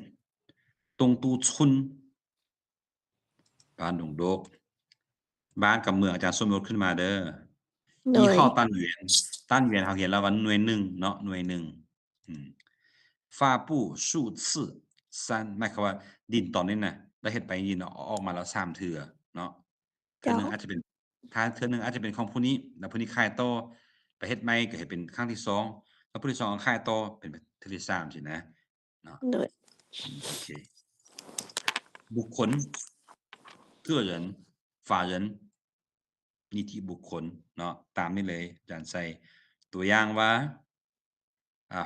Speaker 1: 东都村บ้านดงดกบ้านกับเมืองอาจารย์สมยศขึ้นมาเด้อ
Speaker 2: โดย
Speaker 1: ยี่ห้อตั้นเหวียนเขาเขียนแล้วว่าหน่วย1เนาะหน่วย1发布数次3หมายความว่าดินตอนนี้น่ะได้เฮ็ดไปดินออกมาแล้ว3เทื่อเนาะเทื่อนึงอาจจะเป็นเทื่อนึงอาจจะเป็นของผู้นี้แล้วผู้นี้ขายต่อไปเฮ็ดใหม่ก็เฮ็ดเป็นครั้งที่2แล้วผู้ที่2ก็ขายต่อเป็นเทื่อที่3สินะเนาะ
Speaker 2: โดย
Speaker 1: โอเค บุคคล个人法人นิติบุคคลเนาะตามนี้เลยอาจารย์ใส่ตัวอย่างว่า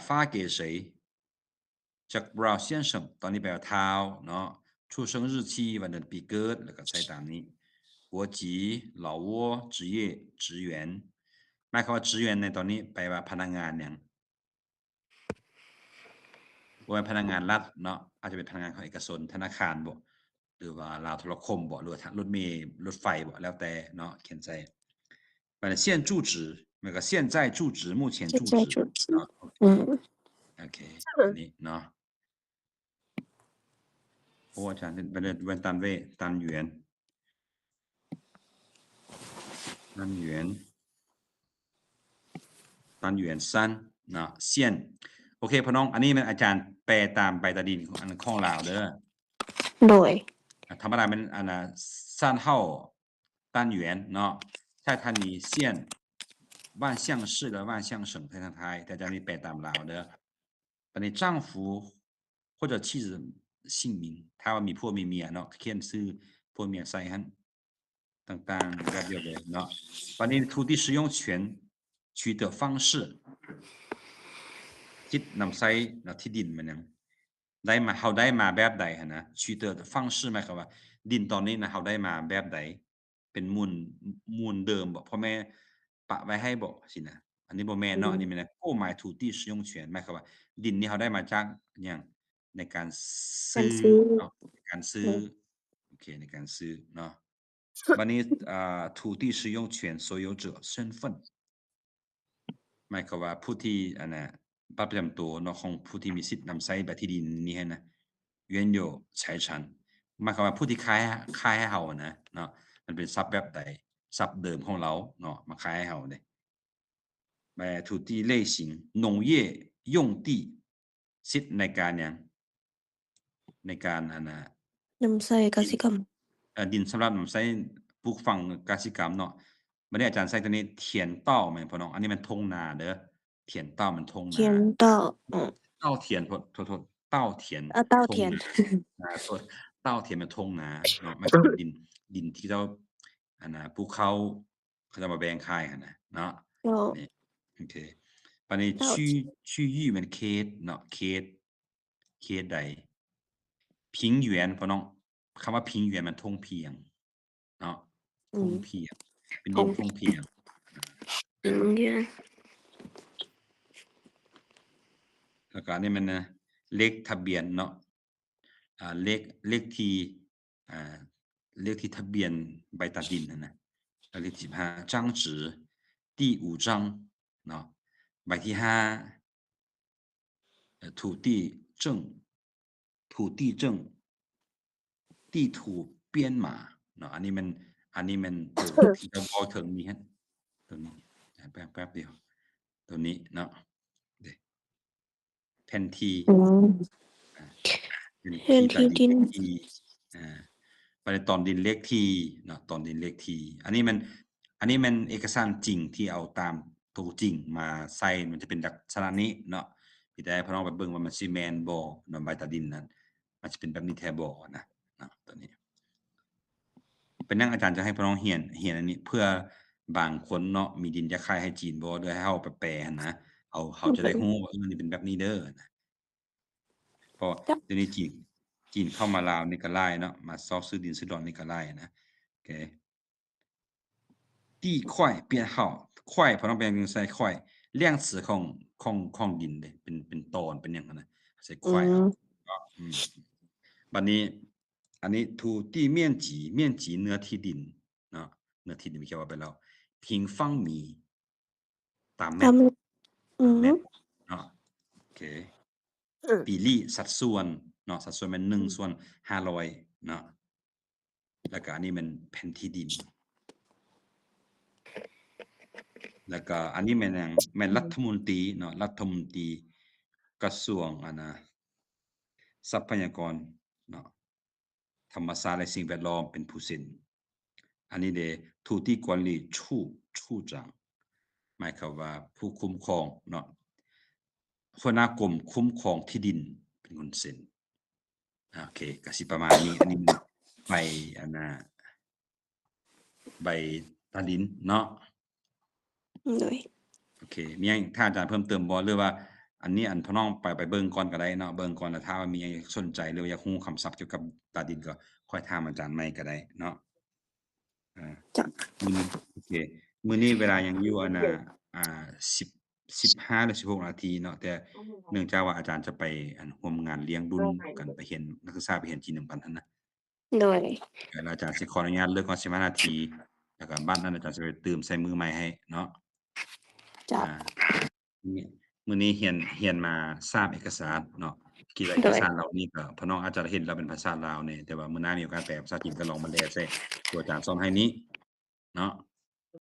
Speaker 1: 发给谁จากบราวเซียนเฉิงตอนนี้แปลว่าเท้าเนาะ出生日期วันเดือนปีเกิดแล้วก็ใส่ตามนี้国籍老挝职业职员หมายความว่า职员ในตอนนี้แปลว่าพนักงานอย่างบ่เป็นพนักงานรัฐเนาะอาจจะเป็นพนักงานของเอกชนธนาคารบ่หรือว่าลาวโทรคมบ่หรือว่ารถเมล์รถไฟบ่แล้วแต่เนาะเขียนใส่反正现住址那个现在住址目前
Speaker 2: 现在
Speaker 1: 住址
Speaker 2: 住址
Speaker 1: 啊
Speaker 2: 嗯
Speaker 1: โอเคอันนี้เนาะโอ้อาจารย์เป็นตันเว่ตันหยวนตันหยวนตันหยวนซันเนาะเซียนโอเคพี่น้องอันนี้มันอาจารย์แปลตามใบตาดินของอันของลาวเด้อ
Speaker 2: โดย
Speaker 1: ธรรมดาเป็นอันน่ะ3号单元เนาะ在它里县万象市的万象省在它台แต่จะมีแปลตามลาวเด้อตอนนี้丈夫或者妻子姓名ถ้าว่ามีผัวมีเมียเนาะเขียนชื่อผัวเมียใส่หั่นต่างๆแบบเดียวเลยเนาะตอนนี้土地使用权取得方式คิดนำใช้เนาะที่ดินมันยังได้มาเฮาได้มาแบบใดหั่นนะ取得的方式หมายความว่าดินตอนนี้นะเฮาได้มาแบบใดเป็นมูลเดิมบ่พ่อแม่ปะไว้ให้บ่สินะอันนี้บ่แม่นเนาะอันนี้แม่น购买土地使用权หมายความว่าดินนี้เฮาได้มาจากหยังในการซื้อเนาะในการซื้อโอเคในการซื้อเนาะบัดนี้土地使用权所有者身份หมายความว่าผู้ที่อันน่ะบัตรประจำตัวเนาะของผู้ที่มีสิทธิ์นำใช้บัตรที่ดินนี้ให้นะ原有财产หมายความว่าผู้ที่ขายให้เฮานะเนาะมันเป็นทรัพย์แบบใดทรัพย์เดิมของเราเนาะมาขายให้เฮาเด้土地类型农业用地สิทธิ์ในการหยังในการอันน่ะ
Speaker 2: นำใส่กสิกรรม
Speaker 1: ดินสำหรับนำใช้ปลูกฝังกสิกรรมเนาะบัดนี้อาจารย์ใช้ตัวนี้เถียนเต้าแม่นพ่อน้องอันนี้มันทุ่งนาเด้อเถียนเต้ามันทุ่ง
Speaker 2: เทีย
Speaker 1: นา
Speaker 2: นเต้า
Speaker 1: เต้าเทียนโทษเต้าเทียน
Speaker 2: เต้าเทียน
Speaker 1: โทษเต้าเทียนมันทุ่งนาเนาะมันก็เป็นดินที่เจ้าอันน่ะภูเขาจะมาแบ่งขายหั่นน่ะเนาะ
Speaker 2: แล้ว
Speaker 1: นี่โอเคบัดนี้区域มันเขตเนาะเขตใด平原พ่อน้องคำว่า平原มันทุ่งเพียงเนาะทุ่งเพียงเป็นดินทุ่งเพียง
Speaker 2: เนี่ย
Speaker 1: แล้วก็อันนี้มันนะเลขทะเบียนเนาะเลขที่เลขที่ทะเบียนใบตัดดินนะเลขที่15张纸第5张เนาะใบที่5土地证地图编码เนาะอันนี้มันที่เราบอกถึงนี้ฮะตัวนี้แป๊บเดียวตัวนี้เนาะแผนที่
Speaker 2: แผนที่ดิน
Speaker 1: ไปตอนดินเลขที่เนาะตอนดินเลขที่อันนี้มันเอกสารจริงที่เอาตามตัวจริงมาใส่มันจะเป็นลักษณะนี้เนาะพี่ได้พี่น้องไปเบิ่งว่ามันสิแม่นบ่เนาะใบตาดินนั้นมันจะเป็นแบบนี้แท้บ่นะเนาะตัวนี้เป็นนั่งอาจารย์จะให้พี่น้องเรียนอันนี้เพื่อบางคนเนาะมีดินจะขายให้จีนบ่โดยให้เฮาไปแปลหั่นนะเขาจะได้ฮู้ว่ามันเป็นแบบนี้เด้อนะเพราะเดี๋ยวนี้จีนเข้ามาลาวนี่ก็หลายเนาะมาซอกซื้อดินซื้อดอนนี่ก็หลายนะโอเค地块编号块พอต้องแปลเป็นใส่块量词ของดินเด้เป็นตอนเป็นหยังนะใส่块บัดนี้อันนี้土地面积เนื้อที่ดินเนาะเนื้อที่ดินมีเขียนว่าไปแล้ว平方米ตามเมตรเนาะโอเค比例สัดส่วนเนาะสัดส่วนมัน1/500เนาะแล้วก็อันนี้มันแผ่นที่ดินแล้วก็อันนี้แม่นรัฐมนตรีเนาะรัฐมนตรีกระทรวงทรัพยากรเนาะธรรมศาสตร์และสิ่งแวดล้อมเป็นผู้เซ็นอันนี้เด้土地管理处长หมายความว่าผู้คุ้มครองเนาะหัวหน้ากรมคุ้มครองที่ดินเป็นคนเซ็น โอเคก็สิประมาณนี้ อันนี้มันใบอันน่ะใบตาลินเนาะ
Speaker 2: โดย
Speaker 1: โอเค มีหยังถ้าอาจารย์เพิ่มเติมบ่หรือว่า อันนี้อันพี่น้องไปเบิ่งก่อนก็ได้เนาะ เบิ่งก่อนแล้วถ้าว่ามีหยังสนใจหรือว่าอยากรู้คำศัพท์เกี่ยวกับตาดินก็ค่อยถามอาจารย์ใหม่ก็ได้เนาะ
Speaker 2: จ้ะ
Speaker 1: มื้อนี้โอเค มื้อนี้เวลายังอยู่อันน่ะ15หรือ16นาทีเนาะ แต่เนื่องจากว่าอาจารย์จะไปร่วมงานเลี้ยงรุ่นกันไปเห็นนักศึกษาไปเห็นจีน1,000 อันนะ
Speaker 2: โดย
Speaker 1: แล้วอาจารย์สิขออนุญาตเลิกก่อน15นาที แล้วก็บัดนั้นอาจารย์สิไปเติมใส่มือใหม่ให้เนาะ
Speaker 2: จ้ะ
Speaker 1: มื้อนี้เรียนมา3เอกสารเนาะ คิดว่าเอกสารเหล่านี้ก็พี่น้องอาจจะเห็นแล้วเป็นภาษาลาวแหน่แต่ว่ามื้อหน้ามีโอกาสแปลภาษาจีนก็ลองมาแลใส่ตัวอาจารย์สอนให้นี้เนาะ